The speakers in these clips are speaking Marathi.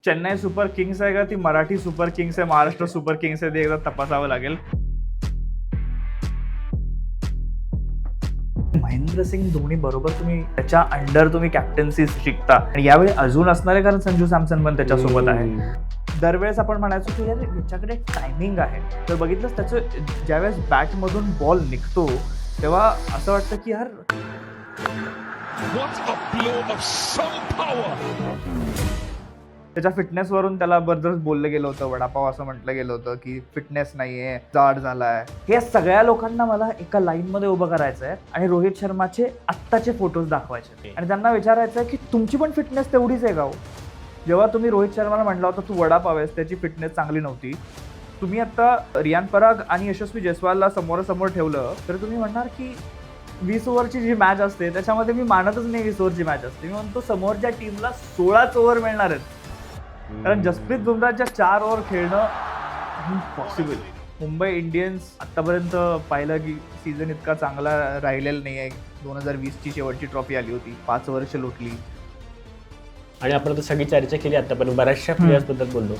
चेन्नई सुपर किंग्स आहे का ती मराठी सुपर किंग्स आहे, महाराष्ट्र सुपर किंग्स आहे, ते एकदा तपासावं लागेल. महेंद्रसिंग धोनी बरोबर तुम्ही त्याच्या अंडर तुम्ही कॅप्टन्सी शिकता आणि यावेळी अजून असणार आहे कारण संजू सॅमसन पण त्याच्यासोबत आहे. दरवेळेस आपण म्हणायचो की यार याच्याकडे टायमिंग आहे, तर बघितलंच त्याचं ज्यावेळेस बॅटमधून बॉल निघतो तेव्हा असं वाटतं की यार What a blow of some power! त्याच्या फिटनेसवरून त्याला बरंच बोललं गेलं होतं, वडापाव असं म्हटलं गेलं होतं की फिटनेस नाहीये, जाड झालाय. हे सगळ्या लोकांना मला एका लाईनमध्ये उभं करायचं आहे आणि रोहित शर्माचे आत्ताचे फोटोज दाखवायचे आणि त्यांना विचारायचं आहे की तुमची पण फिटनेस तेवढीच आहे का हो? जेव्हा तुम्ही रोहित शर्माला म्हटलं होतं तू वडापाव आहेस, त्याची फिटनेस चांगली नव्हती. तुम्ही आता रियान पराग आणि यशस्वी जयस्वालला समोरासमोर ठेवलं तर तुम्ही म्हणणार की 20 ओव्हरची जी मॅच असते त्याच्यामध्ये मी मानतच नाही 20 ओव्हरची मॅच असते. मी म्हणतो समोरच्या टीमला 16च ओव्हर मिळणार आहेत. कारण जसप्रीत बुमराहच्या 4 ओव्हर खेळणं इम्पॉसिबल. मुंबई इंडियन्स आतापर्यंत पाहिलं की सीझन इतका चांगला राहिलेला नाही आहे. 2020ची शेवटची ट्रॉफी आली होती, 5 वर्ष लोटली. आणि आपण आता सगळी चर्चा केली आतापर्यंत बऱ्याचशा प्लेयर्स बद्दल बोललो,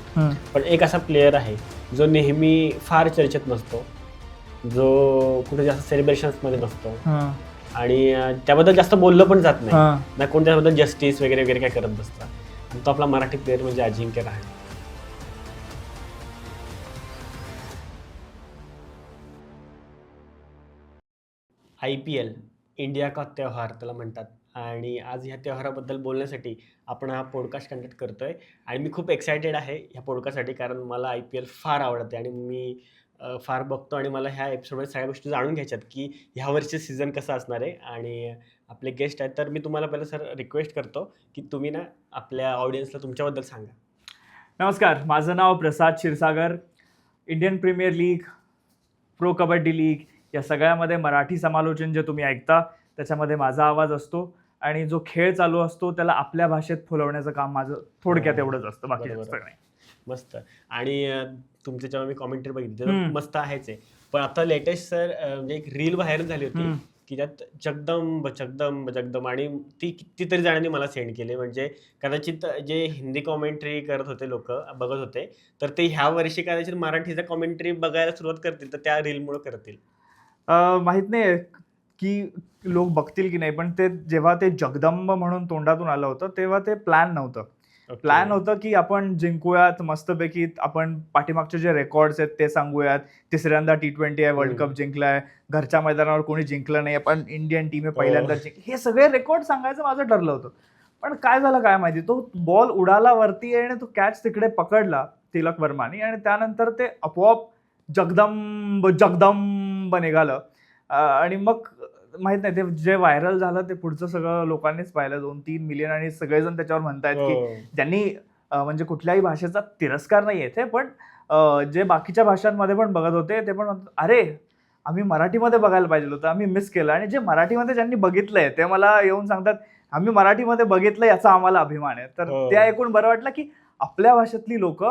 पण एक असा प्लेअर आहे जो नेहमी फार चर्चेत नसतो, जो कुठे जास्त सेलिब्रेशन्स मध्ये नसतो आणि त्याबद्दल जास्त बोललं पण जात नाही ना, कोण त्याबद्दल जस्टिस वगैरे वगैरे काय करत नसतं. आणि तो आपला मराठी प्लेअर म्हणजे अजिंक्य रहाणे. IPL इंडिया का त्योहार त्याला म्हणतात आणि आज ह्या त्योहाराबद्दल बोलण्यासाठी आपण हा पॉडकास्ट कंडक्ट करतोय आणि मी खूप एक्सायटेड आहे ह्या पॉडकास्टसाठी, कारण मला IPL फार आवडते आणि मी फार बघतो आणि मला ह्या एपिसोडमध्ये सगळ्या गोष्टी जाणून घ्यायच्यात की ह्या वर्षी सीझन कसं असणार आहे. आणि आपले गेस्ट आहेत, तर मी तुम्हाला पहिलं सर रिक्वेस्ट करतो की तुम्ही ना आपल्या ऑडियन्सला तुमच्याबद्दल सांगा. नमस्कार, माझं नाव Prasad Kshirsagar. Indian premier league, pro kabaddi league या सगळ्यामध्ये मराठी समालोचन जे तुम्ही ऐकता त्याच्यामध्ये माझा आवाज असतो आणि जो खेळ चालू असतो त्याला आपल्या भाषेत फुलवण्याचं काम माझं थोडक्यात एवढंच असतं, बाकी बरोबर. जास्त नाही. मस्त. आणि तुमचे जेव्हा मी कॉमेंट्री बघितली तर मस्त आहेच आहे, पण आता लेटेस्ट सर म्हणजे एक रील व्हायरल झाली होती की त्यात जगदंब जगदंब जगदंब आणि ती कितीतरी जणांनी मला सेंड केली. म्हणजे कदाचित जे हिंदी कॉमेंट्री करत होते लोक बघत होते, तर ते ह्या वर्षी कदाचित मराठीचा कॉमेंट्री बघायला सुरुवात करतील, तर त्या रीलमुळे करतील. माहित नाही की लोक बघतील की नाही, पण ते जेव्हा ते जगदंब म्हणून तोंडातून आलं होतं तेव्हा ते प्लॅन नव्हतं. प्लॅन होतं की आपण जिंकूयात मस्तपैकी, आपण पाठीमागचे जे रेकॉर्ड्स आहेत ते सांगूयात. तिसऱ्यांदा T20 आहे, वर्ल्ड कप जिंकलाय, घरच्या मैदानावर कोणी जिंकलं नाही, पण इंडियन टीम आहे पहिल्यांदा जिंकली, हे सगळे रेकॉर्ड सांगायचं माझं ठरलं होतं. पण काय झालं काय माहिती, तो बॉल उडाला वरती आणि तो कॅच तिकडे पकडला तिलक वर्मानी आणि त्यानंतर ते आपोआप जगदंब जगदंब निघालं. आणि मग माहित नाही, ते जे व्हायरल झालं ते पुढचं सगळं लोकांनीच पाहिलं, 2-3 मिलियन, आणि सगळेजण त्याच्यावर म्हणतायत की ज्यांनी म्हणजे कुठल्याही भाषेचा तिरस्कार नाही येते, पण जे बाकीच्या भाषांमध्ये पण बघत होते ते पण म्हणतात अरे आम्ही मराठीमध्ये बघायला पाहिजे होतं, आम्ही मिस केलं. आणि जे मराठीमध्ये ज्यांनी बघितलंय ते मला येऊन सांगतात आम्ही मराठीमध्ये बघितलं, याचा आम्हाला अभिमान आहे. तर ते ऐकून बरं वाटलं की आपल्या भाषेतली लोक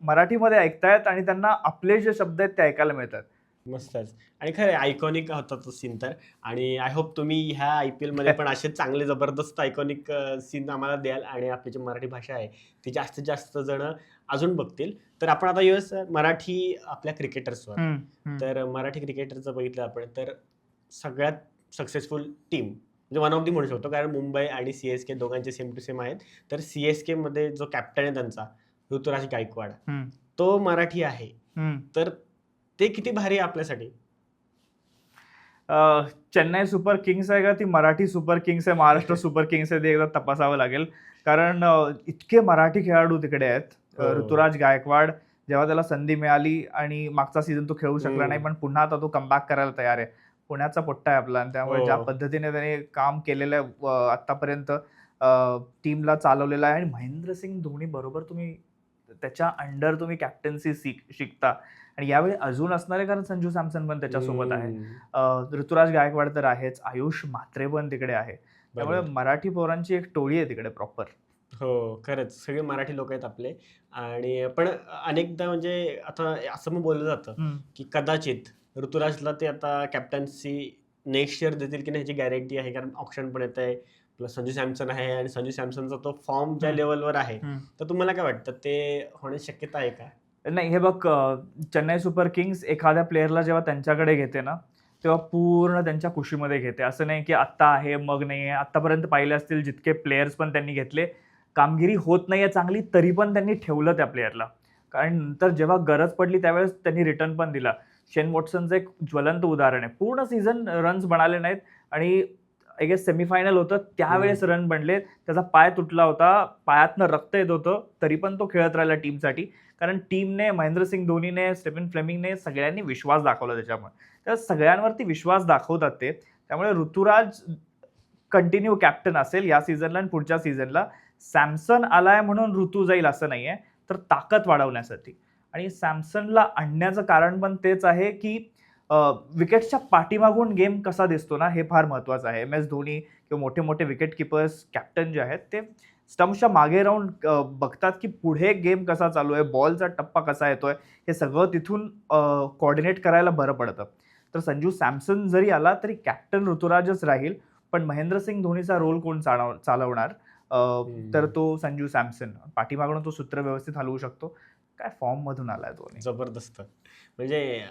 मराठीमध्ये ऐकतायत आणि त्यांना आपले जे शब्द आहेत ते ऐकायला मिळतात. मस्तच. आणि खरं आयकॉनिक होता तो सीन तर. आणि आय होप तुम्ही ह्या IPL मध्ये पण असे चांगले जबरदस्त आयकॉनिक सीन आम्हाला द्याल आणि आपली जी मराठी भाषा आहे ती जास्तीत जास्त जण अजून बघतील. तर आपण आता येऊया मराठी आपल्या क्रिकेटर्सवर. तर मराठी क्रिकेटरचं बघितलं आपण तर सगळ्यात सक्सेसफुल टीम म्हणजे वन ऑफ दी म्हणू शकतो, कारण मुंबई आणि CSK दोघांचे सेम टू सेम आहेत. तर CSK मध्ये जो कॅप्टन आहे त्यांचा ऋतुराज गायकवाड, तो मराठी आहे. तर ते किती भारी आहे आपल्यासाठी. चेन्नई सुपर किंग्स आहे का ती मराठी सुपर किंग्स आहे, महाराष्ट्र सुपर किंग्स आहे, ते एकदा तपासावं लागेल. कारण इतके मराठी खेळाडू तिकडे आहेत. ऋतुराज गायकवाड, जेव्हा त्याला संधी मिळाली आणि मागचा सीझन तो खेळू शकला नाही, पण पुन्हा आता तो कमबॅक करायला तयार आहे. पुण्याचा पट्टा आहे आपला आणि त्यामुळे ज्या पद्धतीने त्याने काम केलेलं आहे आतापर्यंत, टीमला चालवलेलं आहे. आणि महेंद्रसिंग धोनी बरोबर तुम्ही त्याच्या अंडर तुम्ही कॅप्टन्सी शिकता आणि यावेळी अजून असणार आहे कारण संजू सॅमसन पण त्याच्यासोबत आहे. ऋतुराज गायकवाड तर आहेच, आयुष म्हात्रे पण तिकडे आहे. त्यामुळे मराठी पोरांची एक टोळी आहे तिकडे प्रॉपर. हो, खरंच सगळे मराठी लोक आहेत आपले. आणि पण अनेकदा म्हणजे आता असं मग बोललं जातं की कदाचित ऋतुराजला ते आता कॅप्टन्सी नेक्स्ट इयर देतील की नाही ह्याची गॅरंटी आहे, कारण ऑप्शन पण येत आहे, आपला संजू सॅमसन आहे आणि संजू सॅमसनचा तो फॉर्म ज्या लेवलवर आहे, तर तुम्हाला काय वाटतं ते होण्याची शक्यता आहे का? नाही, हे बघ, चेन्नई सुपर किंग्स एखाद्या प्लेअरला जेव्हा त्यांच्याकडे घेते ना, तेव्हा पूर्ण त्यांच्या कुशीमध्ये घेते. असं नाही की आत्ता आहे मग नाही आहे. आत्तापर्यंत पाहिले असतील जितके प्लेयर्स पण त्यांनी घेतले, कामगिरी होत नाहीये चांगली तरी पण त्यांनी ठेवलं त्या प्लेअरला. कारण नंतर जेव्हा गरज पडली त्यावेळेस त्यांनी रिटर्न पण दिला. शेन वॉटसनचं एक ज्वलंत उदाहरण आहे. पूर्ण सीझन रन्स बनाले नाहीत आणि आय गेस सेमीफायनल होतं त्यावेळेस रन बनले. त्याचा पाय तुटला होता, पायातनं रक्त येत होतं, तरी पण तो खेळत राहिला टीमसाठी. कारण टीमने, महेंद्रसिंग धोनीने, स्टीफन फ्लेमिंगने सगळ्यांनी विश्वास दाखवला त्याच्यामुळे. तर सगळ्यांवरती विश्वास दाखवतात ते. त्यामुळे ऋतुराज कंटिन्यू कॅप्टन असेल या सीझनला आणि पुढच्या सीझनला. सॅमसन आलाय म्हणून ऋतू जाईल असं नाहीये, तर ताकद वाढवण्यासाठी. आणि सॅमसनला आणण्याचं कारण पण तेच आहे की विकेट्सच्या पाठीमागून गेम कसा दिसतो ना, हे फार महत्त्वाचं आहे. MS धोनी किंवा मोठे मोठे विकेट किपर्स, कॅप्टन जे आहेत ते स्टम्प्सच्या मागे राहून बघतात की पुढे गेम कसा चालू आहे, बॉलचा टप्पा कसा येतोय, हे सगळं तिथून कोऑर्डिनेट करायला बरं पडतं. तर संजू सॅमसन जरी आला तरी कॅप्टन ऋतुराजच राहील, पण महेंद्रसिंग धोनीचा रोल कोण चालवणार? तर तो संजू सॅमसन. पाठीमागून तो सूत्र व्यवस्थित हलवू शकतो. काय फॉर्म मधून आलाय धोनी. जबरदस्त. म्हणजे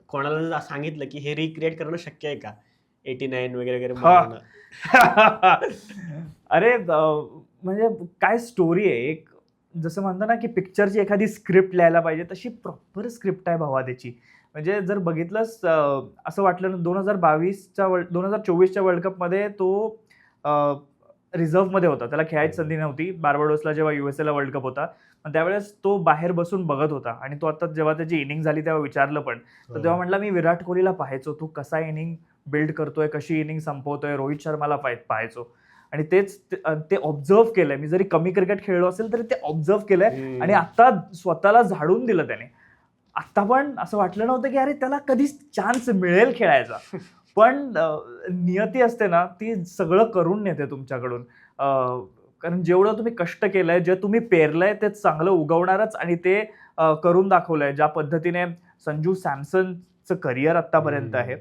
कोणाला जर सांगितलं की हे रिक्रिएट करणं शक्य आहे का? 89 वगैरे वगैरे हा. बनवणं. अरे, म्हणजे काय स्टोरी आहे. एक जसं म्हणतो ना की पिक्चरची एखादी स्क्रिप्ट लिहायला पाहिजे, तशी प्रॉपर स्क्रिप्ट आहे भावा त्याची. म्हणजे जर बघितलंस, असं वाटलं ना 2024च्या वर्ल्ड कपमध्ये तो रिझर्व्हमध्ये होता. त्याला खेळायची संधी नव्हती. बार्बाडोसला जेव्हा USA वर्ल्ड कप होता, पण त्यावेळेस तो बाहेर बसून बघत होता. आणि तो आता जेव्हा त्याची इनिंग झाली तेव्हा विचारलं पण, तर तेव्हा म्हटला मी विराट कोहलीला पाहायचो, तो कसा इनिंग बिल्ड करतोय, कशी इनिंग संपवतोय, रोहित शर्माला पाहायचो. आणि तेच ते ऑब्झर्व्ह केलंय. मी जरी कमी क्रिकेट खेळलो असेल तरी ते ऑब्झर्व्ह केलंय आणि आता स्वतःला झाडून दिलं त्याने. आता पण असं वाटलं नव्हतं की अरे त्याला कधीच चान्स मिळेल खेळायचा. पण नियती असते ना, ती सगळं करून नेते तुमच्याकडून. कारण जेवढं तुम्ही कष्ट केलंय, जे तुम्ही पेरलंय ते चांगलं उगवणारच. आणि ते करून दाखवलंय. ज्या पद्धतीने संजू सॅमसनचं करिअर आतापर्यंत आहे.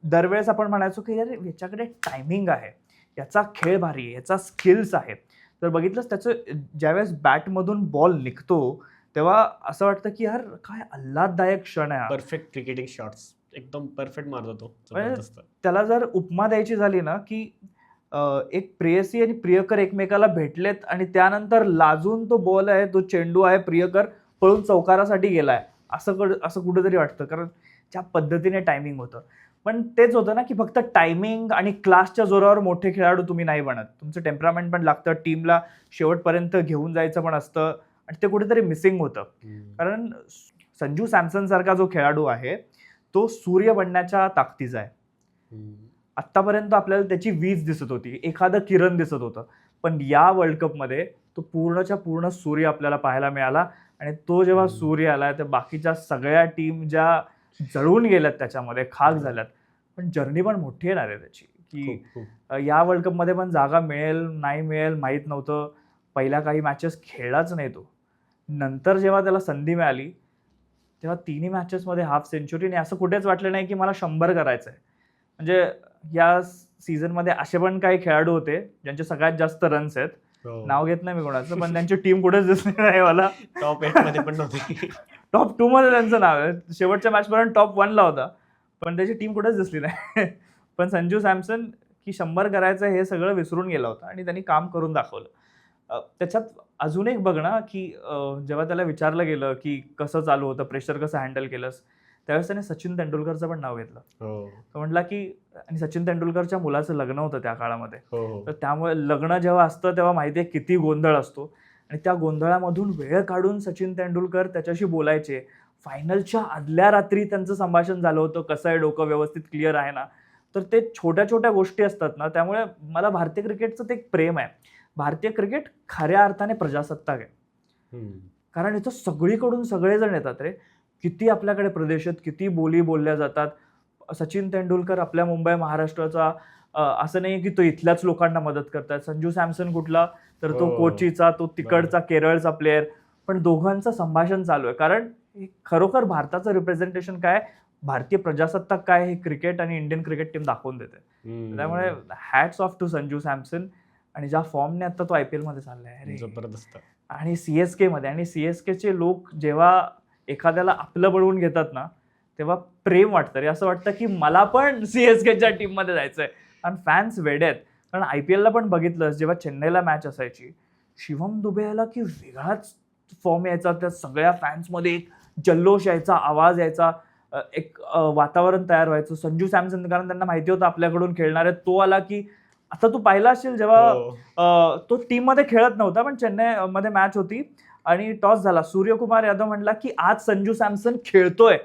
दरवेळेस आपण म्हणायचो की यार याच्याकडे टायमिंग आहे, याचा खेळ भारी आहे, याचा स्किल्स आहे. तर बघितलंच त्याचं ज्यावेळेस बॅटमधून बॉल निघतो तेव्हा असं वाटतं की यार काय आल्हाददायक क्षण आहे हा. परफेक्ट क्रिकेटिंग शॉट्स एकदम परफेक्ट मारतो तो. म्हणजे जबरदस्त. त्याला जर उपमा द्यायची झाली ना की एक प्रेयसी आणि प्रियकर एकमेकाला भेटलेत आणि त्यानंतर लाजून तो बॉल आहे, तो चेंडू आहे, प्रियकर पळून चौकारासाठी गेलाय, असं कुठेतरी वाटतं. कारण ज्या पद्धतीने टायमिंग होतं. पण तेच होतं ना की फक्त टायमिंग आणि क्लासच्या जोरावर मोठे खेळाडू तुम्ही नाही बनत. तुमचं टेम्परामेंट पण लागतं, टीमला शेवटपर्यंत घेऊन जायचं पण असतं आणि ते कुठेतरी मिसिंग होतं. कारण संजू सॅमसन सारखा जो खेळाडू आहे तो सूर्य बनण्याच्या ताकदीचा आहे. आत्तापर्यंत आपल्याला त्याची वीज दिसत होती, एखादं किरण दिसत होतं, पण या वर्ल्ड कपमध्ये तो पूर्णच्या पूर्ण सूर्य आपल्याला पाहायला मिळाला. आणि तो जेव्हा सूर्य आलाय तर बाकीच्या सगळ्या टीम ज्या जळून गेल्यात त्याच्यामध्ये, खाक झाल्यात. पण जर्नी पण मोठी येणार आहे त्याची की या वर्ल्ड कपमध्ये पण जागा मिळेल नाही मिळेल माहीत नव्हतं. पहिल्या काही मॅचेस खेळलाच नाही तो. नंतर जेव्हा त्याला संधी मिळाली तेव्हा 3ही मॅचेसमध्ये हाफ सेंचुरी. आणि असं कुठेच वाटलं नाही की मला 100 करायचं आहे. म्हणजे या सीझनमध्ये असे पण काही खेळाडू होते ज्यांचे सगळ्यात जास्त रन्स आहेत. नाव घेत नाही मी कोणाचं, पण त्यांची टीम कुठेच दिसली नाही मला. टॉप 8 मध्ये पण नव्हते. टॉप 2 मध्ये त्यांचं नाव आहे. शेवटच्या मॅचपर्यंत टॉप 1 ला होता, पण त्याची टीम कुठेच दिसली नाही. पण संजू सॅमसन की 100 करायचं हे सगळं विसरून गेला होता आणि त्यांनी काम करून दाखवलं. त्याच्यात अजून एक बघ ना की जेव्हा त्याला विचारलं गेलं की कसं चालू होतं, प्रेशर कसं हँडल केलंस, त्यावेळेस त्याने सचिन तेंडुलकरचं पण नाव घेतलं. तो म्हटला की, आणि सचिन तेंडुलकरच्या मुलाचं लग्न होतं त्या काळामध्ये. तर त्यामुळे लग्न जेव्हा असतं तेव्हा माहिती आहे किती गोंधळ असतो. आणि त्या गोंधळामधून वेळ काढून सचिन तेंडुलकर त्याच्याशी बोलायचे. फायनलच्या आदल्या रात्री त्यांचं संभाषण झालं होतं, कसं आहे, डोकं व्यवस्थित क्लिअर आहे ना. तर ते छोट्या छोट्या गोष्टी असतात ना, त्यामुळे मला भारतीय क्रिकेटचं ते एक प्रेम आहे. भारतीय क्रिकेट खऱ्या अर्थाने प्रजासत्ताक आहे. कारण इथं सगळीकडून सगळेजण येतात रे. किती आपल्याकडे प्रदेश आहेत, किती बोली बोलल्या जातात. सचिन तेंडुलकर आपल्या मुंबई महाराष्ट्राचा, असं नाही की तो इथल्याच लोकांना मदत करतात. संजू सॅमसन कुठला, तर तो कोचीचा, तो तिकडचा केरळचा प्लेअर. पण दोघांचं संभाषण चालू आहे. कारण खरोखर भारताचं रिप्रेझेंटेशन काय, भारतीय प्रजासत्ताक काय हे क्रिकेट आणि इंडियन क्रिकेट टीम दाखवून देते. त्यामुळे hats off to Sanju Samson. आणि ज्या फॉर्मने आता तो IPL मध्ये चाललाय जबरदस्त. आणि CSK मध्ये, आणि CSKचे लोक जेव्हा एखाद्याला आपलं बनवून घेतात ना तेव्हा प्रेम वाटतं रे. असं वाटतं की मला पण CSKच्या टीम मध्ये जायचंय. आणि फॅन्स वेडे आहेत. कारण IPL ला पण बघितलं, जेव्हा चेन्नईला मॅच असायची, शिवम दुबे याला की वेगळाच फॉर्म यायचा, त्या सगळ्या फॅन्समध्ये एक जल्लोष यायचा, आवाज यायचा, एक वातावरण तयार व्हायचं. संजू सॅमसन, कारण त्यांना माहिती होतं आपल्याकडून खेळणार आहे, तो आला की, आता तू पाहिला असेल जेव्हा तो टीम मध्ये खेळत नव्हता पण चेन्नई मध्ये मॅच होती आणि टॉस झाला, सूर्यकुमार यादव म्हणला की आज संजू सॅमसन खेळतोय,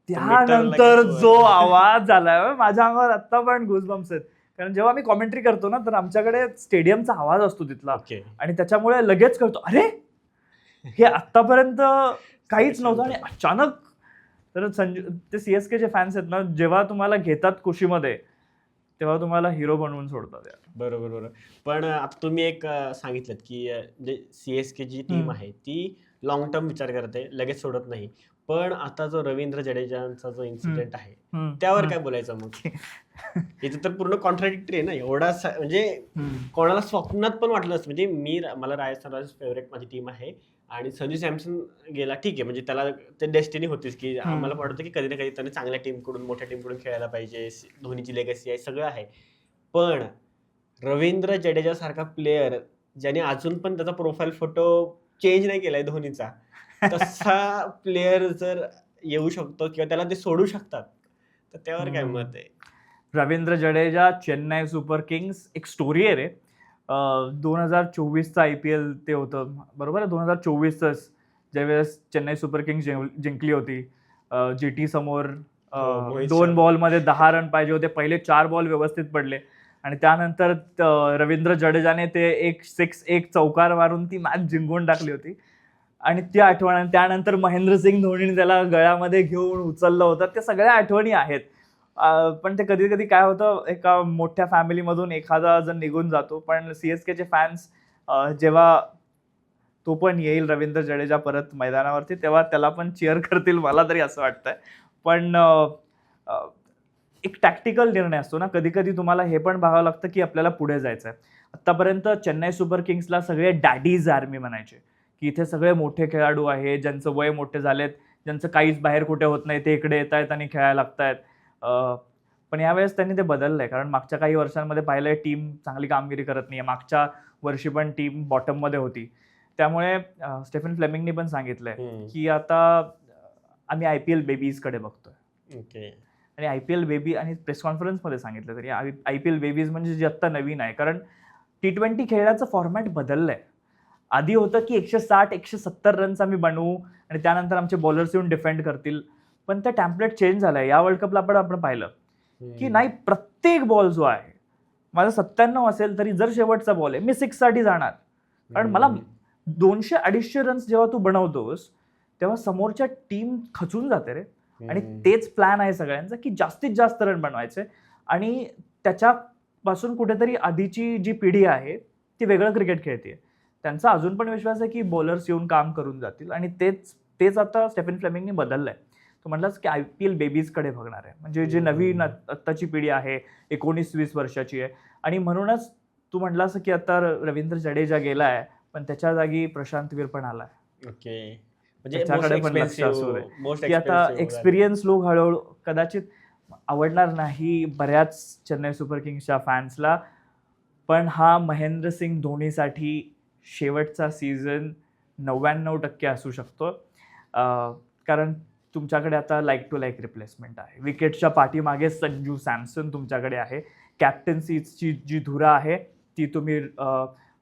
त्यानंतर जो आवाज झालाय माझ्या अंगावर आता पण गुजबम्स आहेत. कारण जेव्हा मी कॉमेंट्री करतो ना तर आमच्याकडे स्टेडियमचा आवाज असतो तिथला, आणि त्याच्यामुळे लगेच कळतो अरे हे आतापर्यंत काहीच नव्हतं आणि अचानक. तर संजू, ते CSKचे फॅन्स आहेत ना, जेव्हा तुम्हाला घेतात कुशीमध्ये तेव्हा तुम्हाला हिरो बनवून सोडतात. बरोबर. पण आता तुम्ही एक सांगितलं की जे CSK जी टीम आहे ती लॉंग टर्म विचार करते, लगेच सोडत नाही. पण आता जो रवींद्र जडेजांचा जो इन्सिडेंट आहे त्यावर काय बोलायचं मग? इथे तर पूर्ण कॉन्ट्राडिक्टरी आहे ना. एवढा म्हणजे कोणाला स्वप्नात पण वाटलं असतं. म्हणजे मला राजस्थान रॉयल्स फेवरेट माझी टीम आहे आणि संजू सॅमसन गेला, ठीक आहे, म्हणजे त्याला ते डेस्टिनी होतीच की आम्हाला वाटतं की कधी ना कधी त्याने चांगल्या टीमकडून, मोठ्या टीमकडून खेळायला पाहिजे, धोनीची लेगसी आहे, सगळं आहे. पण रवींद्र जडेजा सारखा प्लेअर ज्याने अजून पण त्याचा प्रोफाईल फोटो चेंज नाही केलाय धोनीचा, तसा प्लेअर जर येऊ शकतो किंवा त्याला ते सोडू शकतात, तर त्यावर काय मत आहे? रवींद्र जडेजा, चेन्नई सुपर किंग्स, एक स्टोरी आहे रे. 2024चा IPL ते होतं बरोबर आहे, 2024च ज्यावेळेस चेन्नई सुपर किंग्स जिंकली होती. GT समोर 2 बॉलमध्ये 10 रन पाहिजे होते, पहिले 4 बॉल व्यवस्थित पडले आणि त्यानंतर रवींद्र जडेजाने ते एक चौकार मारून ती मॅच जिंकून टाकली होती. आणि ती आठवण, त्यानंतर महेंद्रसिंग धोनीने त्याला गळ्यामध्ये घेऊन उचललं होतं, त्या सगळ्या आठवणी आहेत. पण ते कधी कधी काय होतं, एका मोठ्या फॅमिलीमधून एखादा जण निघून जातो, पण CSKचे फॅन्स जेव्हा तो पण येईल रवींद्र जडेजा परत मैदानावरती तेव्हा त्याला पण चीअर करतील, मला तरी असं वाटतंय. पण एक टॅक्टिकल निर्णय असतो ना, कधी कधी तुम्हाला हे पण बघावं लागतं की आपल्याला पुढे जायचं आहे. आतापर्यंत चेन्नई सुपर किंग्सला सगळे डॅडीज आर्मी म्हणायचे की इथे सगळे मोठे खेळाडू आहेत, ज्यांचं वय मोठे झालेत, ज्यांचं काहीच बाहेर कुठे होत नाही, ते इकडे येत आहेत आणि खेळायला लागतायत. पण यावेळेस त्यांनी ते बदललंय, कारण मागच्या काही वर्षांमध्ये पाहिलंय टीम चांगली कामगिरी करत नाहीये. मागच्या वर्षी पण टीम बॉटम मध्ये होती. त्यामुळे स्टेफन फ्लेमिंगनी पण सांगितलंय की आता आम्ही IPL बेबीज कडे बघतोय. आणि IPL बेबी, आणि प्रेस कॉन्फरन्स मध्ये सांगितलं तरी IPL बेबीज म्हणजे जे आता नवीन आहे, कारण T20 खेळाचं फॉर्मॅट बदललंय. आधी होतं की 160-170 रन्स आम्ही बनवू आणि त्यानंतर आमचे बॉलर्स येऊन डिफेंड करतील, पण ते टॅम्पलेट चेंज झालंय. या वर्ल्ड कपला आपण पाहिलं की नाही, प्रत्येक बॉल जो आहे, माझा 97 असेल तरी जर शेवटचा बॉल आहे मी 6 साठी जाणार. कारण मला 200-250 रन्स जेव्हा तू बनवतोस तेव्हा समोरच्या टीम खचून जाते रे. आणि तेच प्लॅन आहे सगळ्यांचा की जास्तीत जास्त रन बनवायचे. आणि त्याच्यापासून कुठेतरी आधीची जी पिढी आहे ती वेगळं क्रिकेट खेळते. त्यांचा अजून पण विश्वास आहे की बॉलर्स येऊन काम करून जातील, आणि तेच आता स्टेफन फ्लेमिंगनी बदललंय. तो म्हटलास की IPL बेबीज कडे बघणार आहे, म्हणजे जे नवीन आत्ताची पिढी आहे, 19-20 वर्षाची आहे. आणि म्हणूनच तू म्हटलास की आता रवींद्र जडेजा गेलाय, पण त्याच्या जागी प्रशांत वीर पण आलाय. त्याच्याकडे पण लक्ष असू दे की आता एक्सपिरियन्स लोक हळूहळू, कदाचित आवडणार नाही बऱ्याच चेन्नई सुपर किंग्सच्या फॅन्सला, पण हा महेंद्रसिंग धोनीसाठी शेवटचा सीझन 99% असू शकतो. कारण तुमच्याकडे आता लाईक टू लाईक रिप्लेसमेंट आहे. विकेटच्या पाठीमागे संजू सॅमसन तुमच्याकडे आहे. कॅप्टन्सीची जी धुरा आहे ती तुम्ही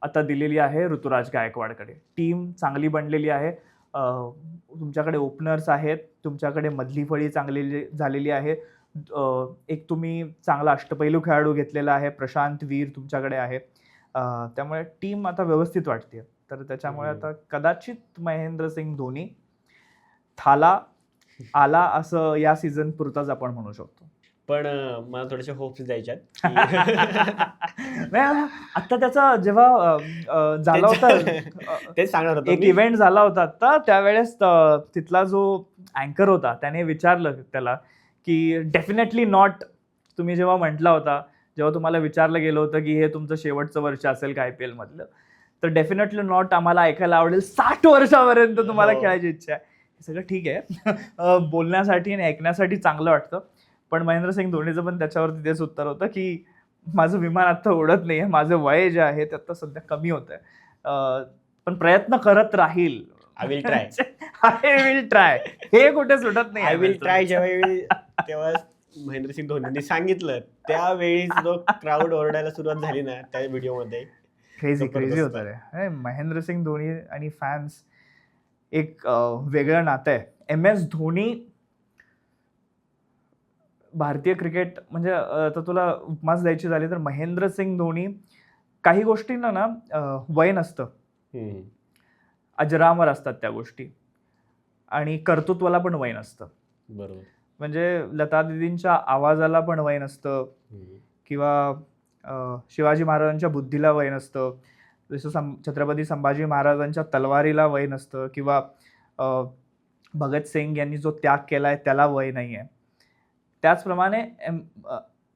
आता दिलेली आहे ऋतुराज गायकवाडकडे. टीम चांगली बनलेली आहे. तुमच्याकडे ओपनर्स आहेत, तुमच्याकडे मधली फळी चांगली झालेली आहे. एक तुम्ही चांगला अष्टपैलू खेळाडू घेतलेला आहे, प्रशांत वीर तुमच्याकडे आहे. त्यामुळे टीम आता व्यवस्थित वाटते. तर त्याच्यामुळे आता कदाचित महेंद्रसिंग धोनी थाला आला असं या सीझन पुरताच आपण म्हणू शकतो. पण मला थोडेसे होप्स द्यायच्यात. आता त्याचा जेव्हा झाला होता तेच सांगणार होतो, एक इव्हेंट झाला होता आता, त्यावेळेस तिथला जो अँकर होता त्याने विचारलं त्याला की डेफिनेटली नॉट, तुम्ही जेव्हा म्हटला होता जेव्हा तुम्हाला विचारलं गेलं होतं की हे तुमचं शेवटचं वर्ष असेल का IPL मधलं, तर डेफिनेटली नॉट. आम्हाला ऐकायला आवडेल 60 वर्षापर्यंत तुम्हाला हो. खेळायची इच्छा आहे. हे सगळं ठीक आहे. बोलण्यासाठी आणि ऐकण्यासाठी चांगलं वाटतं. पण महेंद्रसिंग धोनीचं पण त्याच्यावरती तेच उत्तर होतं की माझं विमान आता उडत नाहीये, माझं वय जे आहे ते आता सध्या कमी होत आहे, पण प्रयत्न करत राहील. I will try. I will try, हे कुठे सुटत नाही. आय विल ट्राय ज्यावेळी तेव्हा महेंद्रसिंग धोनीने सांगितलं त्यावेळी जो क्राऊड ओरडायला सुरुवात झाली ना त्या व्हिडिओमध्ये, क्रेझी जबरदस्त. होतं रे. महेंद्रसिंग धोनी आणि फॅन्स एक वेगळं नातं आहे. MS धोनी भारतीय क्रिकेट म्हणजे तर तुला उपमास द्यायची झाली तर महेंद्रसिंग धोनी काही गोष्टींना ना वय नसतं, हम्म. अजरामर असतात त्या गोष्टी, आणि कर्तृत्वाला पण वय नसतं. बरोबर. म्हणजे लता दीदींच्या आवाजाला पण वय नसतं, हम्म. किंवा शिवाजी महाराजांच्या बुद्धीला वय नसतं, जसं छत्रपती संभाजी महाराजांच्या तलवारीला वय नसतं, किंवा भगतसिंग यांनी जो त्याग केलाय त्याला वय नाही आहे. त्याचप्रमाणे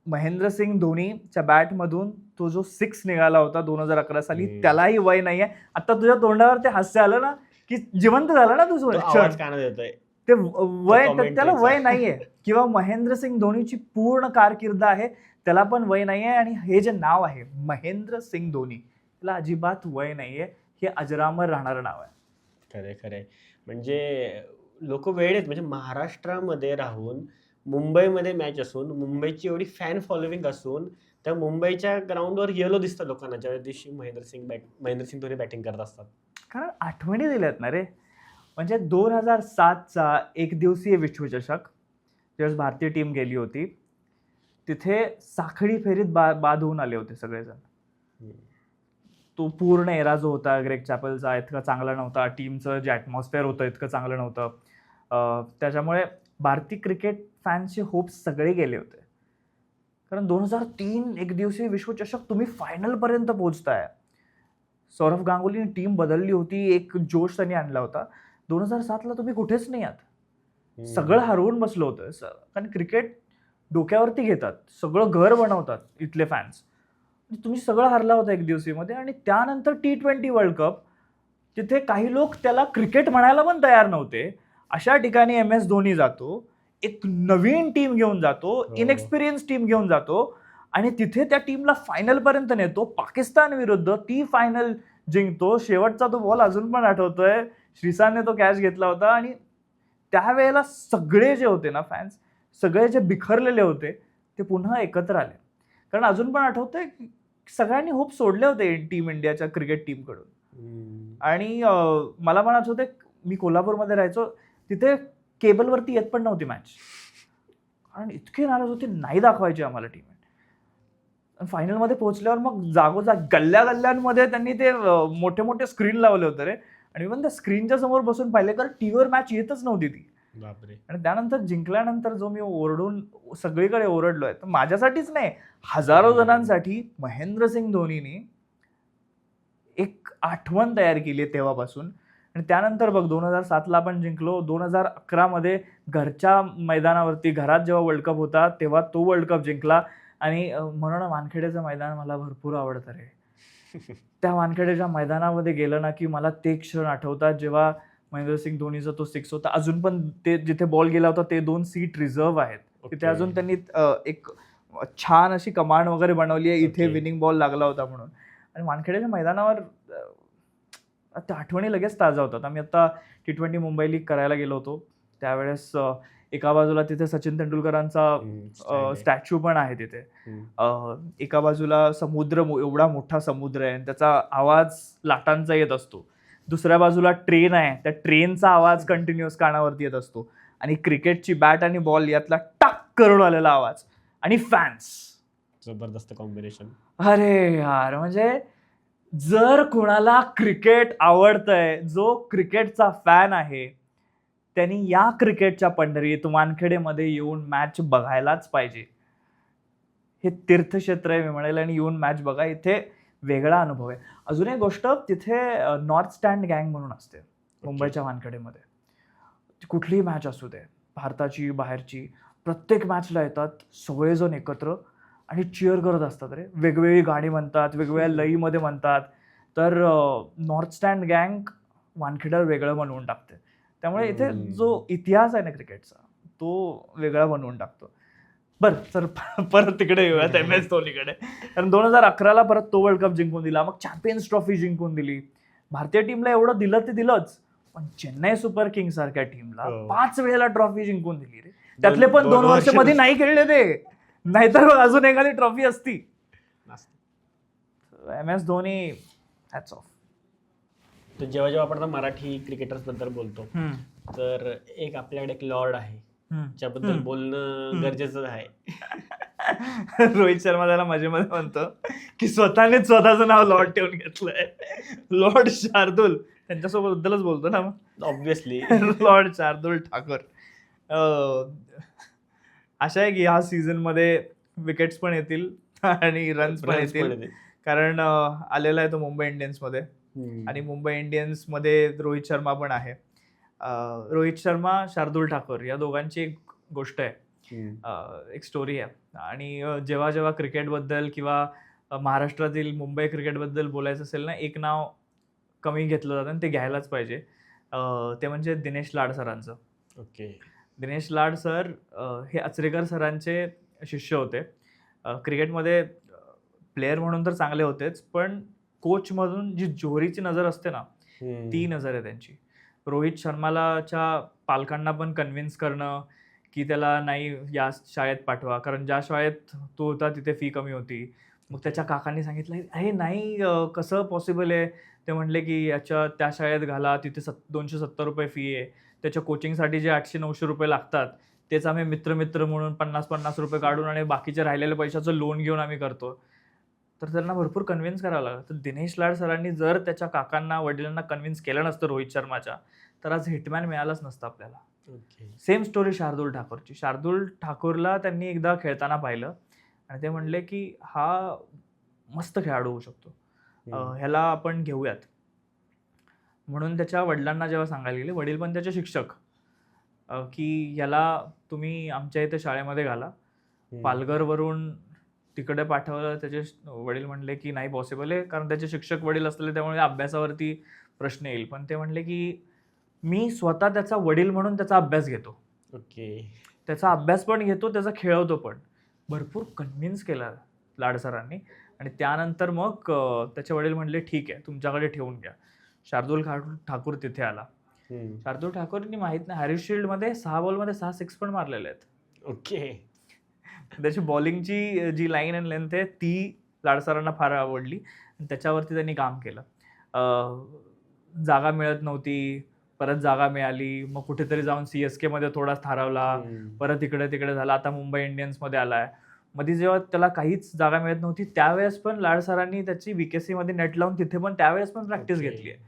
महेंद्रसिंग धोनीच्या बॅटमधून तो जो 6 निघाला होता 2011 साली, त्यालाही वय नाही आहे. आता तुझ्या तोंडावर ते हास्य आलं ना की जिवंत झाला ना तो आवाज कानात येतोय. ते वय, commentary त्याला चा. वय नाहीये. किंवा महेंद्रसिंग धोनीची पूर्ण कारकीर्द आहे, त्याला पण वय नाहीये. आणि हे जे नाव आहे महेंद्रसिंग धोनी, त्याला अजिबात वय नाहीये. हे अजरामर राहणारं नाव आहे. खरे खरे. म्हणजे लोक वेळ आहेत, म्हणजे महाराष्ट्रामध्ये राहून मुंबईमध्ये मॅच असून मुंबईची एवढी फॅन फॉलोविंग असून त्या मुंबईच्या ग्राउंडवर येलो दिसतं लोकांना ज्या दिवशी महेंद्रसिंग धोनी बॅटिंग करत असतात. कारण आठवणी दिल्यात ना रे. म्हणजे 2007चा एक दिवसीय विश्वचषक ज्यावेळेस भारतीय टीम गेली होती, तिथे साखळी फेरीत बाद होऊन आले होते सगळेजण. तो पूर्ण एरा जो होता ग्रेग चॅपलचा इतका चांगला नव्हता, टीमचं जे ॲटमॉस्फिअर होतं इतकं चांगलं नव्हतं. त्याच्यामुळे भारतीय क्रिकेट फॅन्सचे होप्स सगळे गेले होते. कारण 2003 एक दिवसीय विश्वचषक तुम्ही फायनलपर्यंत पोहोचताय. सौरभ गांगुलीने टीम बदलली होती, एक जोश त्यांनी आणला होता. 2007ला तुम्ही कुठेच नाही आहात, सगळं हरवून बसलं होतं. कारण क्रिकेट डोक्यावरती घेतात, सगळं घर बनवतात इथले फॅन्स. तुम्ही सगळं हरला होता एक दिवसीमध्ये. आणि त्यानंतर T20 वर्ल्ड कप, तिथे काही लोक त्याला क्रिकेट म्हणायला पण तयार नव्हते. अशा ठिकाणी MS धोनी जातो, एक नवीन टीम घेऊन जातो, इनएक्सपिरियन्स टीम घेऊन जातो, आणि तिथे त्या टीमला फायनलपर्यंत नेतो. पाकिस्तान विरुद्ध ती फायनल जिंकतो. शेवटचा तो बॉल अजून पण आठवतोय, श्रीसानने तो कॅच घेतला होता. आणि त्यावेळेला सगळे जे होते ना फॅन्स, सगळे जे बिखरलेले होते ते पुन्हा एकत्र आले. कारण अजून पण आठवतंय सगळ्यांनी होप सोडले होते टीम इंडियाच्या क्रिकेट टीमकडून. आणि मला पण आठवतंय, मी कोल्हापूरमध्ये राहायचो, तिथे केबलवरती येत पण नव्हती मॅच, कारण इतके नाराज होते, नाही दाखवायची आम्हाला टीम. फायनलमध्ये पोहोचल्यावर मग जागोजाग गल्ल्यांमध्ये त्यांनी ते मोठे मोठे स्क्रीन लावले होते रे. आणि इव्हन त्या स्क्रीनच्या समोर बसून पाहिले, कारण टीव्हीवर मॅच येतच नव्हती ती. बापरे. आणि त्यानंतर जिंकल्यानंतर जो मी ओरडून सगळीकडे ओरडलोय, तर माझ्यासाठीच नाही, हजारो जणांसाठी महेंद्रसिंग धोनीने एक आठवण तयार केली तेव्हापासून. आणि त्यानंतर बघ 2007ला आपण जिंकलो, 2011मध्ये घरच्या मैदानावरती, घरात जेव्हा वर्ल्ड कप होता तेव्हा तो वर्ल्ड कप जिंकला. आणि म्हणून वानखेडेचं मैदान मला भरपूर आवडतं रे. त्या वानखेडेच्या मैदानामध्ये गेलं ना की मला ते क्षण आठवतात जेव्हा महेंद्रसिंग धोनीचा तो 6 होता. अजून पण ते जिथे बॉल गेला होता ते 2 सीट रिझर्व्ह आहेत. तिथे अजून त्यांनी एक छान अशी कमांड वगैरे बनवली आहे, इथे विनिंग बॉल लागला होता म्हणून. आणि वानखेडेच्या मैदानावर त्या आठवणी लगेच ताजा होतात. आम्ही आता T20 मुंबई लीग करायला गेलो होतो, त्यावेळेस एका बाजूला तिथे सचिन तेंडुलकरांचा स्टॅच्यू पण आहे तिथे. एका बाजूला समुद्र, एवढा मोठा समुद्र आहे, त्याचा आवाज लाटांचा येत असतो. दुसऱ्या बाजूला ट्रेन आहे, त्या ट्रेनचा आवाज कंटिन्युअस कानावरती येत असतो. आणि क्रिकेटची बॅट आणि बॉल यातला टाक करून आलेला आवाज, आणि फॅन्स. जबरदस्त कॉम्बिनेशन. अरे यार, म्हणजे जर कुणाला क्रिकेट आवडतंय, जो क्रिकेटचा फॅन आहे, त्यांनी या क्रिकेटच्या पंढरीत वानखेडेमध्ये येऊन मॅच बघायलाच पाहिजे. हे तीर्थक्षेत्र आहे मी म्हणेल, आणि येऊन मॅच बघा, इथे वेगळा अनुभव आहे. अजून एक गोष्ट, तिथे नॉर्थ स्टँड गँग म्हणून असते मुंबईच्या वानखेडेमध्ये. कुठलीही मॅच असू दे, भारताची बाहेरची, प्रत्येक मॅचला येतात सगळेजण एकत्र. आणि चिअर करत असतात रे, वेगवेगळी गाणी म्हणतात, वेगवेगळ्या लईमध्ये म्हणतात. तर नॉर्थ स्टँड गँग वानखेड्याला वेगळं बनवून टाकते. त्यामुळे इथे जो इतिहास आहे ना क्रिकेटचा तो वेगळा बनवून टाकतो. बरं तर परत तिकडे येऊयात MS धोनीकडे. कारण 2011ला परत तो वर्ल्ड कप जिंकून दिला, मग चॅम्पियन्स ट्रॉफी जिंकून दिली. भारतीय टीमला एवढं दिलं ते दिलंच, पण चेन्नई सुपर किंग्स सारख्या टीमला 5 वेळेला ट्रॉफी जिंकून दिली रे. त्यातले पण 2 वर्ष मध्ये नाही खेळले ते, नाहीतर अजून एखादी ट्रॉफी असती. MS Dhoni hats off. तर जेव्हा जेव्हा आपण आता मराठी क्रिकेटर्स बद्दल बोलतो तर एक आपल्याकडे एक लॉर्ड आहे ज्याबद्दल बोलणं गरजेचं आहे. रोहित शर्मा त्याला मजेमध्ये म्हणतो की स्वतःनेच स्वतःचं नाव लॉर्ड ठेवून घेतलंय, लॉर्ड शार्दुल. त्यांच्यासोबतच बोलतो ना मग ऑब्व्हियसली. लॉर्ड शार्दुल ठाकूर. आशा आहे की ह्या सीझन मध्ये विकेट्स पण येतील आणि रन्स पण येतील, कारण आलेला आहे तो मुंबई इंडियन्स मध्ये. आणि मुंबई इंडियन्स मध्ये रोहित शर्मा पण आहे. रोहित शर्मा, शार्दुल ठाकूर या दोघांची एक गोष्ट आहे, एक स्टोरी आहे. आणि जेव्हा जेव्हा क्रिकेटबद्दल किंवा महाराष्ट्रातील मुंबई क्रिकेटबद्दल बोलायचं असेल ना, एक नाव कमी घेतलं जातं आणि ते घ्यायलाच पाहिजे. ते म्हणजे दिनेश लाड सरांचं. ओके. दिनेश लाड सर हे अचरेकर सरांचे शिष्य होते. क्रिकेटमध्ये प्लेअर म्हणून तर चांगले होतेच, पण कोचमधून जी जोहरीची नजर असते ना, ती नजर आहे त्यांची. रोहित शर्मालाच्या पालकांना पण कन्व्हिन्स करणं की त्याला नाही या शाळेत पाठवा, कारण ज्या शाळेत तो होता तिथे फी कमी होती. मग त्याच्या काकांनी सांगितलं हे नाही कसं पॉसिबल आहे. ते म्हणले की त्या शाळेत घाला, तिथे 270 रुपये फी आहे. त्याच्या कोचिंगसाठी जे 800-900 रुपये लागतात तेच आम्ही मित्र म्हणून 50-50 रुपये काढून आणि बाकीचे राहिलेल्या पैशाचं लोन घेऊन आम्ही करतो. तर त्यांना भरपूर कन्व्हिन्स करावं लागलं. तर दिनेश लाड सरांनी जर त्याच्या काकांना, वडिलांना कन्व्हिन्स केलं नसतं रोहित शर्माच्या, तर आज हिटमॅन मिळालंच नसतं आपल्याला. सेम स्टोरी शार्दुल ठाकूरची. शार्दुल ठाकूरला त्यांनी एकदा खेळताना पाहिलं आणि ते म्हणले की हा मस्त खेळाडू होऊ शकतो, ह्याला आपण घेऊयात. म्हणून त्याच्या वडिलांना जेव्हा सांगायला गेले, वडील पण त्याचे शिक्षक, की याला तुम्ही आमच्या इथे शाळेमध्ये घाला. पालघरवरून तिकडे पाठवलं. त्याचे वडील म्हणले की नाही पॉसिबल आहे, कारण त्याचे शिक्षक वडील असले त्यामुळे अभ्यासावरती प्रश्न येईल. पण ते म्हणले की मी स्वतः त्याचा वडील म्हणून त्याचा अभ्यास घेतो. ओके. त्याचा अभ्यास पण घेतो, त्याचा खेळवतो पण. भरपूर कन्व्हिन्स केला लाड सरांनी. आणि त्यानंतर मग त्याचे वडील म्हणले ठीक आहे तुमच्याकडे ठेवून घ्या. शार्दुल ठाकूर तिथे आला. शार्दुल ठाकूरनी माहित नाही हॅरिस शील्ड मध्ये 6 बॉलमध्ये 6 6 पण मारलेले आहेत. ओके. त्याची बॉलिंगची जी लाईन अँड लेंथ आहे ती लाड सरांना फार आवडली आणि त्याच्यावरती त्यांनी काम केलं. जागा मिळत नव्हती, परत जागा मिळाली, मग कुठेतरी जाऊन CSK मध्ये थोडा थारावला, परत इकडे झाला, आता मुंबई इंडियन्स मध्ये आलाय. मध्ये जेव्हा त्याला काहीच जागा मिळत नव्हती त्यावेळेस पण लाड सरांनी त्याची VKC मध्ये नेट लावून तिथे पण त्यावेळेस पण प्रॅक्टिस घेतली आहे.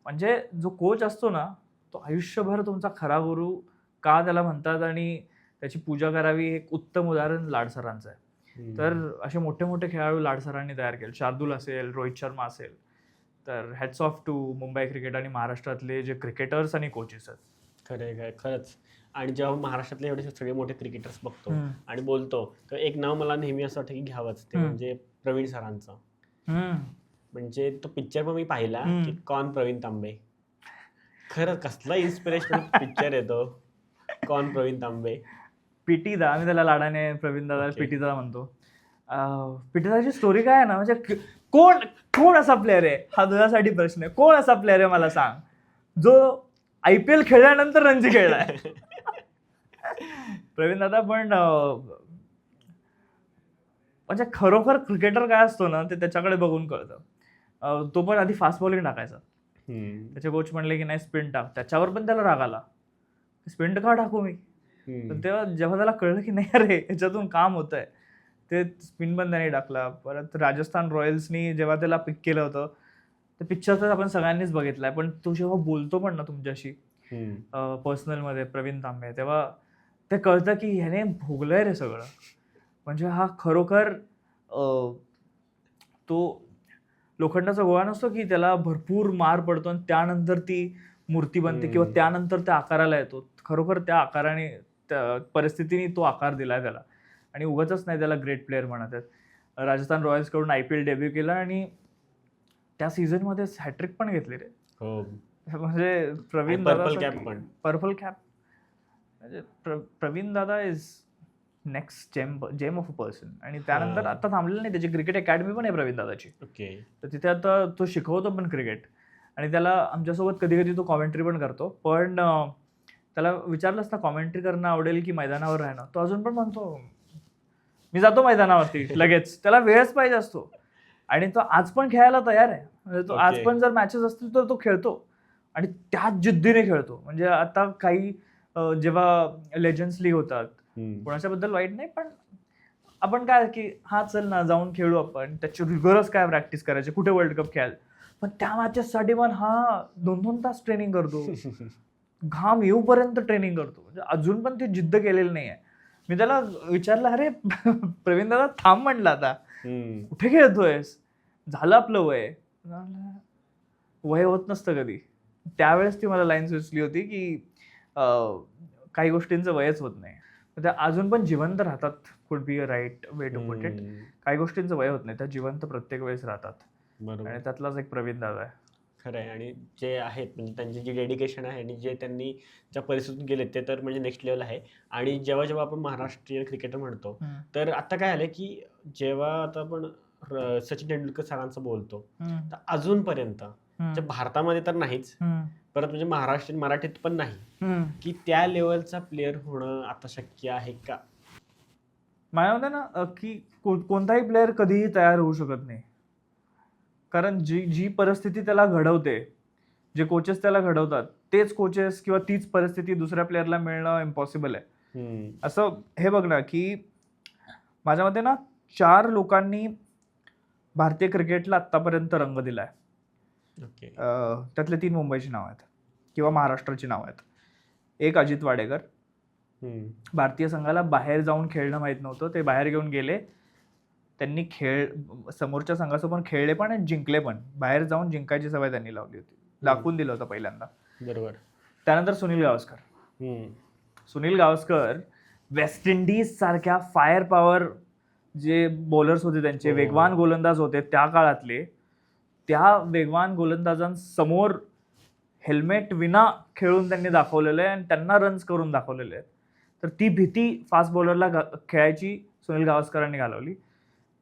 म्हणजे जो कोच असतो ना तो आयुष्यभर तुमचा खरा गुरु का त्याला म्हणतात आणि त्याची पूजा करावी, एक उत्तम उदाहरण लाड सरांचं आहे. तर असे मोठे मोठे खेळाडू लाड सरांनी तयार केले. शार्दुल असेल, रोहित शर्मा असेल. तर hats off to Mumbai cricket आणि महाराष्ट्रातले जे क्रिकेटर्स आणि कोचेस आहेत. खरंय खरंच. आणि जेव्हा महाराष्ट्रातले एवढे सगळे मोठे क्रिकेटर्स बघतो आणि बोलतो तर एक नाव मला नेहमी असं वाटतं की घ्यावंच, ते म्हणजे प्रवीण सरांचं. म्हणजे तो पिक्चर पण मी पाहिला की कॉन प्रवीण तांबे. खरं कसला इन्स्पिरेशनल पिक्चर आहे तो, कॉन प्रवीण तांबे. पीटी दा, आम्ही त्याला लाडाने प्रवीण दादा पीटी दा म्हणतो. पीटी दाची स्टोरी काय आहे ना, म्हणजे कोण असा प्लेअर आहे हा तुझ्यासाठी प्रश्न आहे. कोण असा प्लेअर आहे मला सांग जो IPL खेळल्यानंतर रणजी खेळलाय. प्रवीण दादा पण म्हणजे खरोखर क्रिकेटर काय असतो ना ते त्याच्याकडे बघून कळतं. तो पण आधी फास्ट बॉलिंग टाकायचा. त्याचे कोच म्हणले की नाही स्पिन टाक, त्याच्यावर पण त्याला राग आला, स्पिन का टाकू मी. पण तेव्हा जेव्हा त्याला कळलं की नाही अरे याच्यातून काम होत आहे, ते स्पिन पण त्याने टाकला. परत राजस्थान रॉयल्सनी जेव्हा त्याला पिक केलं होतं, ते पिक्चर तर आपण सगळ्यांनीच बघितलाय, पण तो जेव्हा बोलतो पण ना तुमच्याशी पर्सनलमध्ये प्रवीण तांबे, तेव्हा ते कळतं की ह्याने भोगलंय रे सगळं. म्हणजे हा खरोखर तो लोखंडाचा गोळा नसतो की त्याला भरपूर मार पडतो आणि त्यानंतर ती मूर्ती बनते किंवा त्यानंतर त्या आकाराला येतो. खरोखर त्या आकाराने, त्या परिस्थितीने तो आकार दिलाय त्याला. आणि उगाचच नाही त्याला ग्रेट प्लेअर म्हणत आहेत. राजस्थान रॉयल्स कडून IPL डेब्यू केला आणि त्या सीझन मध्ये हॅट्रिक पण घेतली रे. हो, म्हणजे प्रवीण पर्पल दादा कॅप पण. पर्पल कॅप म्हणजे प्रवीण दादा is next gem of a person. आणि त्यानंतर आता थांबलेलं नाही, त्याची क्रिकेट अकॅडमी पण आहे प्रवीण दादाची. ओके. तर तिथे आता तो शिकवतो पण क्रिकेट, आणि त्याला आमच्यासोबत कधी कधी तो कॉमेंट्री पण करतो. पण त्याला विचारलं असता कॉमेंट्री करणं आवडेल की मैदानावर राहणं, तो अजून पण म्हणतो मी जातो मैदानावरती लगेच. त्याला वेळच पाहिजे असतो, आणि तो आज पण खेळायला तयार आहे. म्हणजे तो आज Okay. पण जर मॅचेस असतील तर तो खेळतो, आणि त्याच जिद्दीने खेळतो. म्हणजे आता काही जेव्हा लेजंड्स लीग होतात, कोणाच्याबद्दल वाईट नाही, पण आपण काय की हा चल ना जाऊन खेळू आपण, त्याची रिगरस काय प्रॅक्टिस करायची, कुठे वर्ल्ड कप खेळाल. पण त्या मॅचेससाठी पण हा 2-2 तास ट्रेनिंग करतो, घाम येऊपर्यंत ट्रेनिंग करतो. म्हणजे अजून पण ती जिद्द केलेली नाही आहे. मी त्याला विचारलं, अरे प्रवीण दादा थांब म्हणलं, आता कुठे खेळतोयस, झालं आपलं वय. वय होत नसतं कधी. त्यावेळेस ती मला लाईन सुचली होती की काही गोष्टींचं वयच होत नाही. त्या अजून पण जिवंत राहतात. Could be a right way to put it. काही गोष्टींचं वय होत नाही, त्या जिवंत प्रत्येक वेळेस राहतात. बरोबर. आणि त्यातलाच एक प्रवीण दादा आहे. खरं आहे. आणि जे आहेत म्हणजे त्यांची जी डेडिकेशन आहे आणि जे त्यांनी ज्या परिस्थितीत गेले ते तर म्हणजे नेक्स्ट लेवल आहे. आणि जेव्हा जेव्हा आपण महाराष्ट्रीयन क्रिकेटर म्हणतो, तर आता काय आलं की जेव्हा आता आपण सचिन तेंडुलकर सरांचं बोलतो, तर अजूनपर्यंत म्हणजे भारतामध्ये तर नाहीच, परत म्हणजे महाराष्ट्रीयन मराठीत पण नाही, की त्या लेवलचा प्लेअर होणं आता शक्य आहे का? माझ्या मते ना की कोणताही प्लेअर कधीही तयार होऊ शकत नाही. कारण जी परिस्थिती त्याला घडवते, जे कोचेस त्याला घडवतात, तेच कोचेस किंवा तीच परिस्थिती दुसऱ्या प्लेअरला मिळणं इम्पॉसिबल आहे. असं हे बघ ना की माझ्या मते ना 4 लोकांनी भारतीय क्रिकेटला आतापर्यंत रंग दिलाय. ओके. त्यातले 3 मुंबईची नाव आहेत किंवा महाराष्ट्राची नाव आहेत. एक अजित वाडेकर, भारतीय संघाला बाहेर जाऊन खेळणं माहित नव्हतं, ते बाहेर घेऊन गेले. त्यांनी समोरच्या संघाचं पण खेळले पण आणि जिंकले पण. बाहेर जाऊन जिंकायची सवय त्यांनी लावली होती, दाखवून दिलं होतं पहिल्यांदा. बरोबर. त्यानंतर सुनील गावस्कर वेस्ट इंडिज सारख्या फायर पॉवर जे बॉलर्स होते त्यांचे, वेगवान गोलंदाज होते त्या काळातले, त्या वेगवान गोलंदाजांसमोर हेल्मेट विना खेळून त्यांनी दाखवलेलं आहे आणि त्यांना रन्स करून दाखवलेले आहेत. तर ती भीती फास्ट बॉलरला खेळायची सुनील गावस्करांनी घालवली.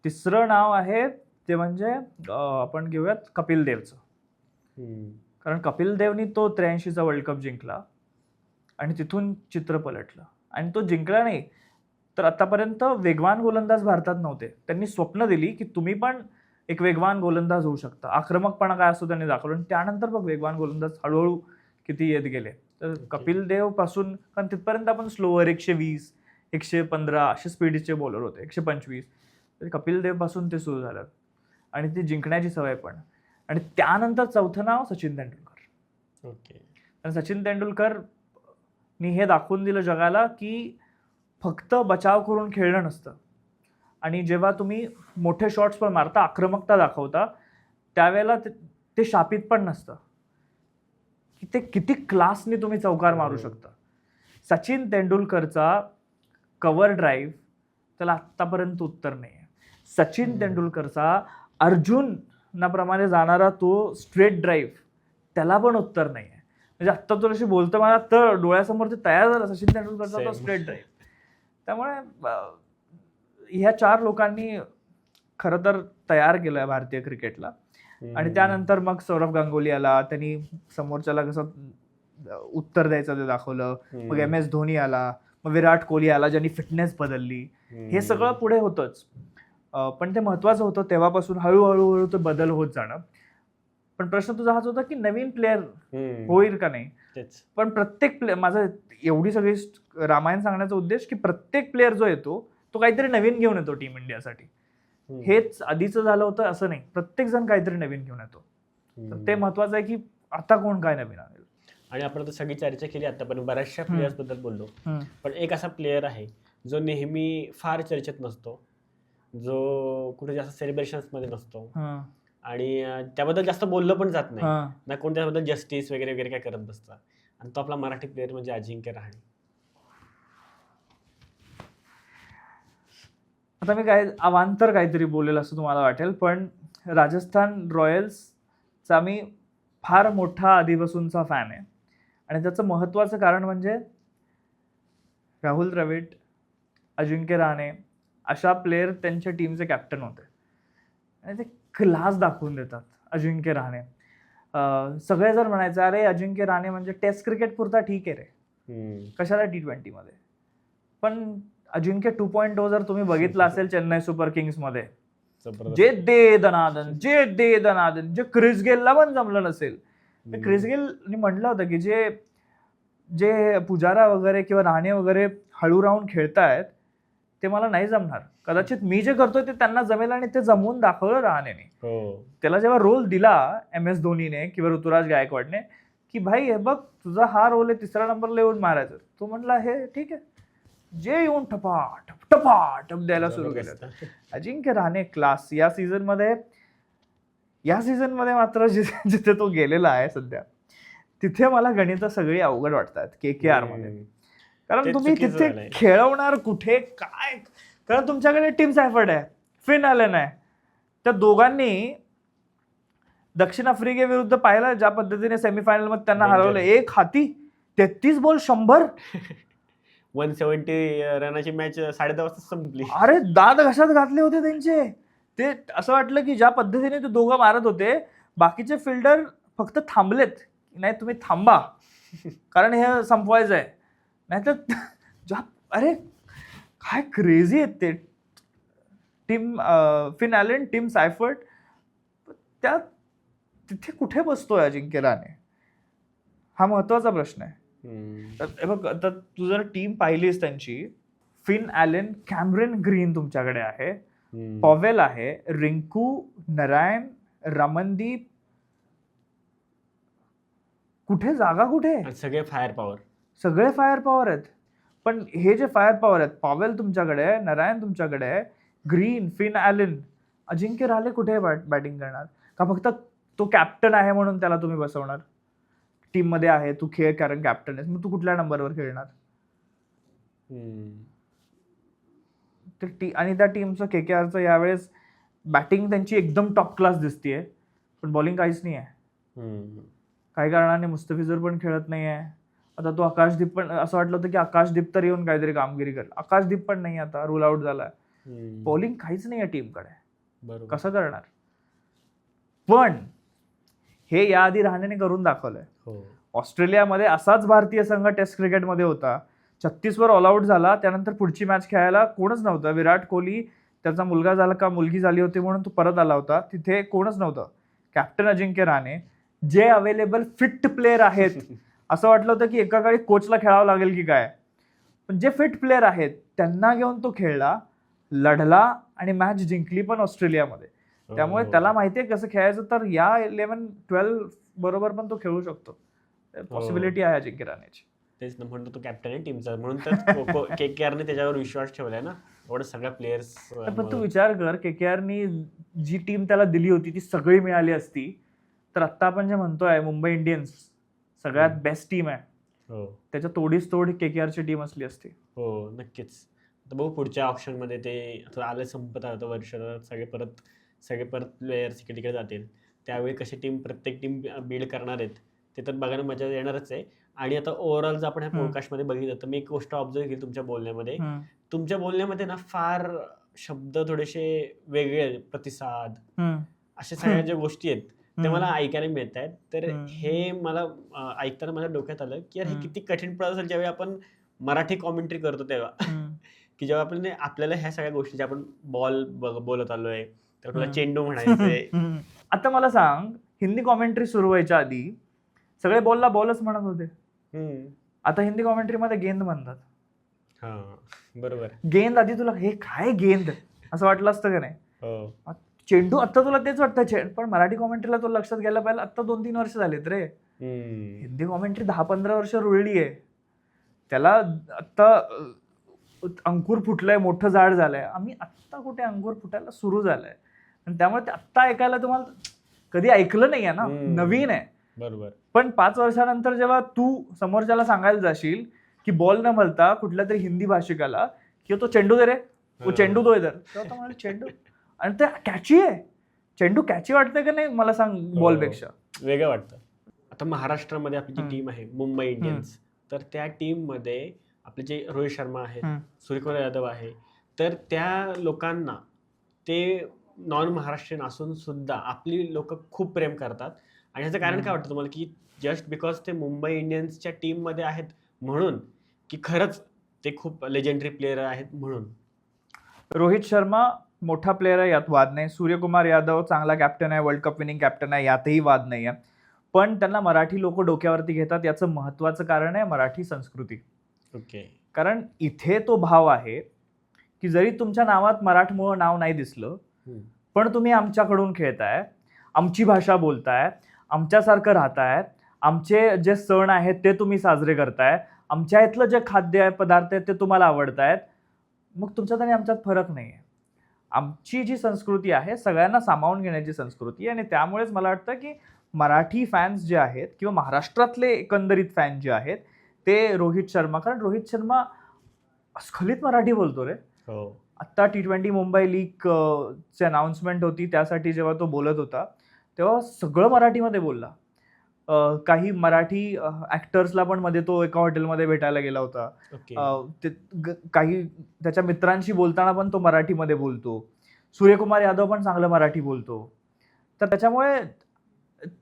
तिसरं नाव आहे ते म्हणजे आपण घेऊयात कपिल देवचं. कारण कपिल देवनी तो 83चा वर्ल्ड कप जिंकला आणि तिथून चित्र पलटलं. आणि तो जिंकला नाही तर आतापर्यंत वेगवान गोलंदाज भारतात नव्हते. त्यांनी स्वप्न दिली की तुम्ही पण एक वेगवान गोलंदाज होऊ शकता. आक्रमकपणा काय असतो त्यांनी दाखवलं, आणि त्यानंतर बघ वेगवान गोलंदाज हळूहळू किती येत गेले. तर कपिल देव पासून, कारण तिथपर्यंत आपण स्लोअर 120, 115 असे स्पीडचे बॉलर होते, 125. तर कपिल देव पासून ते सुरू झालं आणि ती जिंकण्याची सवय पण. आणि त्यानंतर चौथं नाव सचिन तेंडुलकर. ओके. आणि सचिन तेंडुलकरनी हे दाखवून दिलं जगाला की फक्त बचाव करून खेळणं नसतं, आणि जेव्हा तुम्ही मोठे शॉट्स पण मारता, आक्रमकता दाखवता, त्यावेळेला ते शापित पण नसतं, की ते किती क्लासने तुम्ही चौकार मारू शकता. सचिन तेंडुलकरचा कव्हर ड्राईव्ह त्याला आत्तापर्यंत उत्तर नाही आहे. सचिन तेंडुलकरचा अर्जुनाप्रमाणे जाणारा तो स्ट्रेट ड्राईव्ह त्याला पण उत्तर नाही आहे. म्हणजे आत्ता तुझ्याशी बोलतो मला तर डोळ्यासमोर ते तयार झालं सचिन तेंडुलकरचा तो स्ट्रेट ड्राईव्ह. त्यामुळे ह्या 4 लोकांनी खरं तर तयार केलं भारतीय क्रिकेटला. आणि त्यानंतर मग सौरभ गांगुली आला, त्यांनी समोरच्याला कसं उत्तर द्यायचं ते दाखवलं. मग MS धोनी आला, मग विराट कोहली आला ज्यांनी फिटनेस बदलली. हे सगळं पुढे होतंच, पण ते महत्वाचं होतं. तेव्हापासून हळूहळू ते बदल होत जाणं. पण प्रश्न तुझा हाच होता की नवीन प्लेअर होईल का नाही. पण प्रत्येक प्लेअर, माझं एवढी सगळी रामायण सांगण्याचा उद्देश की प्रत्येक प्लेअर जो येतो तो काहीतरी नवीन घेऊन येतो टीम इंडियासाठी. हेच आधीचं झालं होतं असं नाही, प्रत्येक जण काहीतरी नवीन घेऊन येतो. तर ते महत्वाचं आहे की आता कोण काय नवीन आणेल. आणि आपण आता सगळी चर्चा केली आतापर्यंत, बऱ्याचशा प्लेयर्स बद्दल बोललो, पण एक असा प्लेअर आहे जो नेहमी फार चर्चेत नसतो, जो कुठे जास्त सेलिब्रेशन्स मध्ये नसतो, आणि त्याबद्दल जास्त बोललं पण जात नाही ना, कोण त्याबद्दल जस्टिस वगैरे वगैरे काय करत बसतात. आणि तो आपला मराठी प्लेअर म्हणजे अजिंक्य रहाणे. आता मी काय अवांतर काहीतरी बोलेल असं तुम्हाला वाटेल, पण राजस्थान रॉयल्सचा मी फार मोठा आधीपासूनचा फॅन आहे आणि त्याचं महत्त्वाचं कारण म्हणजे राहुल द्रविड, अजिंक्य रहाणे अशा प्लेयर त्यांच्या टीमचे कॅप्टन होते आणि ते क्लास दाखवून देतात. अजिंक्य रहाणे सगळे जर म्हणायचं अरे अजिंक्य रहाणे म्हणजे टेस्ट क्रिकेट पुरता ठीक आहे रे, कशाला T20 मध्ये. पण अजिंक्य 2.0 जर तुम्ही बघितलं असेल चेन्नई सुपर किंग्स मध्ये, जे दे दनादन जे क्रिस गेलला पण जमलं नसेल. क्रिस गेलनी म्हटलं होतं की जे पुजारा वगैरे किंवा रहाणे वगैरे हळू राहून खेळतायत ते मला नाही जमणार. कदाचित मी जे करतोय ते त्यांना जमेल आणि ते जमवून दाखवलं रहाणेने. त्याला जेव्हा रोल दिला MS धोनीने किंवा ऋतुराज गायकवाडने की भाई हे बघ तुझा हा रोल आहे, 3रा नंबरला येऊन मारायचं, तो म्हटला हे ठीक आहे, जे येऊन टपाटप द्यायला सुरू केलं. अजिंक्य रहाणे क्लास. या सीझन मध्ये मात्र जिथे तो गेलेला आहे सध्या तिथे मला गणितं सगळी अवघड वाटतात KKR मध्ये. कारण तुम्ही तिथे खेळवणार कुठे काय, कारण तुमच्याकडे टीम सॅफर्ड आहे, फिन ॲलन आहे. त्या दोघांनी दक्षिण आफ्रिकेविरुद्ध पाहिलं ज्या पद्धतीने सेमीफायनल मध्ये त्यांना हरवलं. एक हाती 33 बॉल 100, 170 रनाची मॅच 10:30 वाजता संपली. अरे दाद घशात घातले होते त्यांचे. ते असं वाटलं की ज्या पद्धतीने ते दोघं मारत होते बाकीचे फिल्डर फक्त थांबलेत, नाही तुम्ही थांबा कारण हे संपवायचं आहे. नाहीतर अरे काय क्रेझी आहेत ते. टीम फिन ॲलन, टीम सायफर्ड, त्या तिथे कुठे बसतोय अजिंक्य रहाणे, हा महत्वाचा प्रश्न आहे. तर बघ आता तू जर टीम पाहिलीस त्यांची, फिन ॲलन, कॅमरन ग्रीन तुमच्याकडे आहे, पॉवेल आहे, रिंकू, नारायण, रमनदीप, कुठे जागा कुठे, सगळे फायर पॉवर आहेत. पण हे जे फायर पॉवर आहेत, पॉवेल तुमच्याकडे आहे, नारायण तुमच्याकडे आहे, green, fin Allen, Ajinkya Rahane कुठे बॅटिंग करणार? का फक्त तो कॅप्टन आहे म्हणून त्याला तुम्ही बसवणार? टीम मध्ये आहे, तू खेळ कारण कॅप्टन आहेस, मग तू कुठल्या नंबरवर खेळणार? आणि त्या टीमचं KKRचं यावेळेस बॅटिंग त्यांची एकदम टॉप क्लास दिसतीये, पण बॉलिंग काहीच नाही आहे. काही कारणाने मुस्तफिजर पण खेळत नाही आहे. आता तो आकाशदीप पण, असं वाटलं होतं की आकाशदीप तर येऊन काहीतरी कामगिरी करेल, आकाशदीप पण नाही, आता रूल आउट झालाय. बॉलिंग काहीच नाही आहे टीमकडे, कसं करणार? पण हे याआधी रहाणेने करून दाखवलंय. ऑस्ट्रेलियामध्ये असाच भारतीय संघ टेस्ट क्रिकेटमध्ये होता, 36 वर ऑल आउट झाला, त्यानंतर पुढची मॅच खेळायला कोणच नव्हतं. विराट कोहली त्याचा मुलगा झाला का मुलगी झाली होती म्हणून तो परत आला होता, तिथे कोणच नव्हतं. कॅप्टन अजिंक्य रहाणे, जे अवेलेबल फिट प्लेयर आहेत, असं वाटलं होतं की एका काळी कोचला खेळावं लागेल की काय, पण जे फिट प्लेयर आहेत त्यांना घेऊन तो खेळला, लढला आणि मॅच जिंकली पण ऑस्ट्रेलियामध्ये. त्यामुळे त्याला माहितीये कसं खेळायचं, तर या 11-12 बरोबर पण तो खेळू शकतो. पॉसिबिलिटी आहे अजिंक्य रहाणेची. तेच ना, म्हणतो तो कॅप्टन आहे टीमचा, म्हणून तर KKRने त्याच्यावर विश्वास ठेवलाय ना, एवढं सगळ्या प्लेयर्स. पण तू विचार कर, KKRनी जी टीम त्याला दिली होती ती सगळी मिळाली असती तर आता आपण जे म्हणतोय मुंबई इंडियन्स सगळ्यात बेस्ट टीम आहे, त्याच्या तोडीस तोड KKRची टीम असली असती. हो नक्कीच. आता बघू पुढच्या ऑप्शन मध्ये ते आलं, संपत आलं वर्ष, सगळे परत प्लेयर्स इकडे तिकडे जातील, त्यावेळी कशी प्रत्येक टीम बिल्ड करणार आहेत ते तर बघायला मजा येणारच आहे. आणि आता ओव्हरऑल जर आपण ह्या पॉडकास्टमध्ये बघितलं तर मी एक गोष्ट ऑब्झर्व केली तुमच्या बोलण्यामध्ये ना, फार शब्द थोडेसे वेगळे, प्रतिसाद, अशा सगळ्या ज्या गोष्टी आहेत ते मला ऐकायला मिळत आहेत. तर हे मला ऐकताना माझ्या डोक्यात आलं की यार हे किती कठीण पडत असेल ज्यावेळी आपण मराठी कॉमेंट्री करतो तेव्हा, की जेव्हा आपल्याला ह्या सगळ्या गोष्टी आपण बॉल बोलत आलोय तर आपल्याला चेंडू म्हणायचंय. आता मला सांग, हिंदी कॉमेंट्री सुरू व्हायच्या आधी सगळे बॉलला बॉलच म्हणत होते, आता हिंदी कॉमेंट्री मध्ये गेंद म्हणतात. बरोबर. गेंद आधी तुला हे काय गेंद असं वाटलं असतं का नाही? चेंडू आता तुला तेच वाटतं, पण मराठी कॉमेंट्रीला तुला लक्षात घ्यायला पाहिजे आता 2-3 वर्ष झालेत रे. हिंदी कॉमेंट्री 10-15 वर्ष रुळली आहे, त्याला आता अंकुर फुटलंय, मोठं झाड झालंय. आम्ही आत्ता कुठे अंकुर फुटायला सुरू झालंय, आणि त्यामुळे ते आत्ता ऐकायला तुम्हाला कधी ऐकलं नाहीये ना, नवीन आहे. बरोबर. पण 5 वर्षानंतर जेव्हा तू समोरच्याला सांगायला जाशील की बॉल न म्हणता कुठल्या तरी हिंदी भाषिकाला की तो चेंडू दे रे, वो चेंडू दो इधर, तेव्हा तो म्हणाले चेंडू, आणि ते कॅची आहे, चेंडू कॅची वाटते का नाही मला सांग बॉलपेक्षा. वेगळं वाटतं. आता महाराष्ट्रामध्ये आपली जी हम्म. टीम आहे मुंबई इंडियन्स, तर त्या टीम मध्ये आपले जे रोहित शर्मा आहेत, सूर्यकुमार यादव आहे, तर त्या लोकांना ते नॉन महाराष्ट्रीयन असून सुद्धा आपली लोक खूप प्रेम करतात. आणि ह्याचं कारण काय वाटतं तुम्हाला, की जस्ट बिकॉज ते मुंबई इंडियन्सच्या टीम मध्ये आहेत म्हणून, की खरंच ते खूप लेजेंडरी प्लेयर आहेत म्हणून? रोहित शर्मा मोठा प्लेअर आहे, यात वाद नाही. सूर्यकुमार यादव चांगला कॅप्टन आहे, वर्ल्ड कप विनिंग कॅप्टन आहे, यातही वाद नाही आहे. पण त्यांना मराठी लोक डोक्यावरती घेतात, याचं महत्वाचं कारण आहे मराठी संस्कृती. ओके. कारण इथे तो भाव आहे की जरी तुमच्या नावात मराठमोळं नाव नाही दिसलं, पण तुम्ही आमच्याकडून खेळताय, आमची भाषा बोलताय, आमच्यासारखं राहताय, आमचे जे सण आहेत ते तुम्ही साजरे करताय, आमच्या इथलं जे खाद्य पदार्थ आहेत ते तुम्हाला आवडतायत, मग तुमच्यात आणि आमच्यात फरक नाही आहे. आमची जी संस्कृती आहे सगळ्यांना सामावून घेण्याची संस्कृती आहे, आणि त्यामुळेच मला वाटतं की मराठी फॅन्स जे आहेत किंवा महाराष्ट्रातले एकंदरीत फॅन जे आहेत ते रोहित शर्मा, कारण रोहित शर्मा स्खलित मराठी बोलतो रे. हो. आत्ता T20 मुंबई लीग ची अनाउन्समेंट होती, त्यासाठी जेव्हा तो बोलत होता तेव्हा सगळं मराठीमध्ये बोलला. काही मराठी ऍक्टर्सला पण मध्ये तो एका हॉटेलमध्ये भेटायला गेला होता. ओके. काही त्याच्या मित्रांशी बोलताना पण तो मराठीमध्ये बोलतो. सूर्यकुमार यादव पण चांगलं मराठी बोलतो. तर त्याच्यामुळे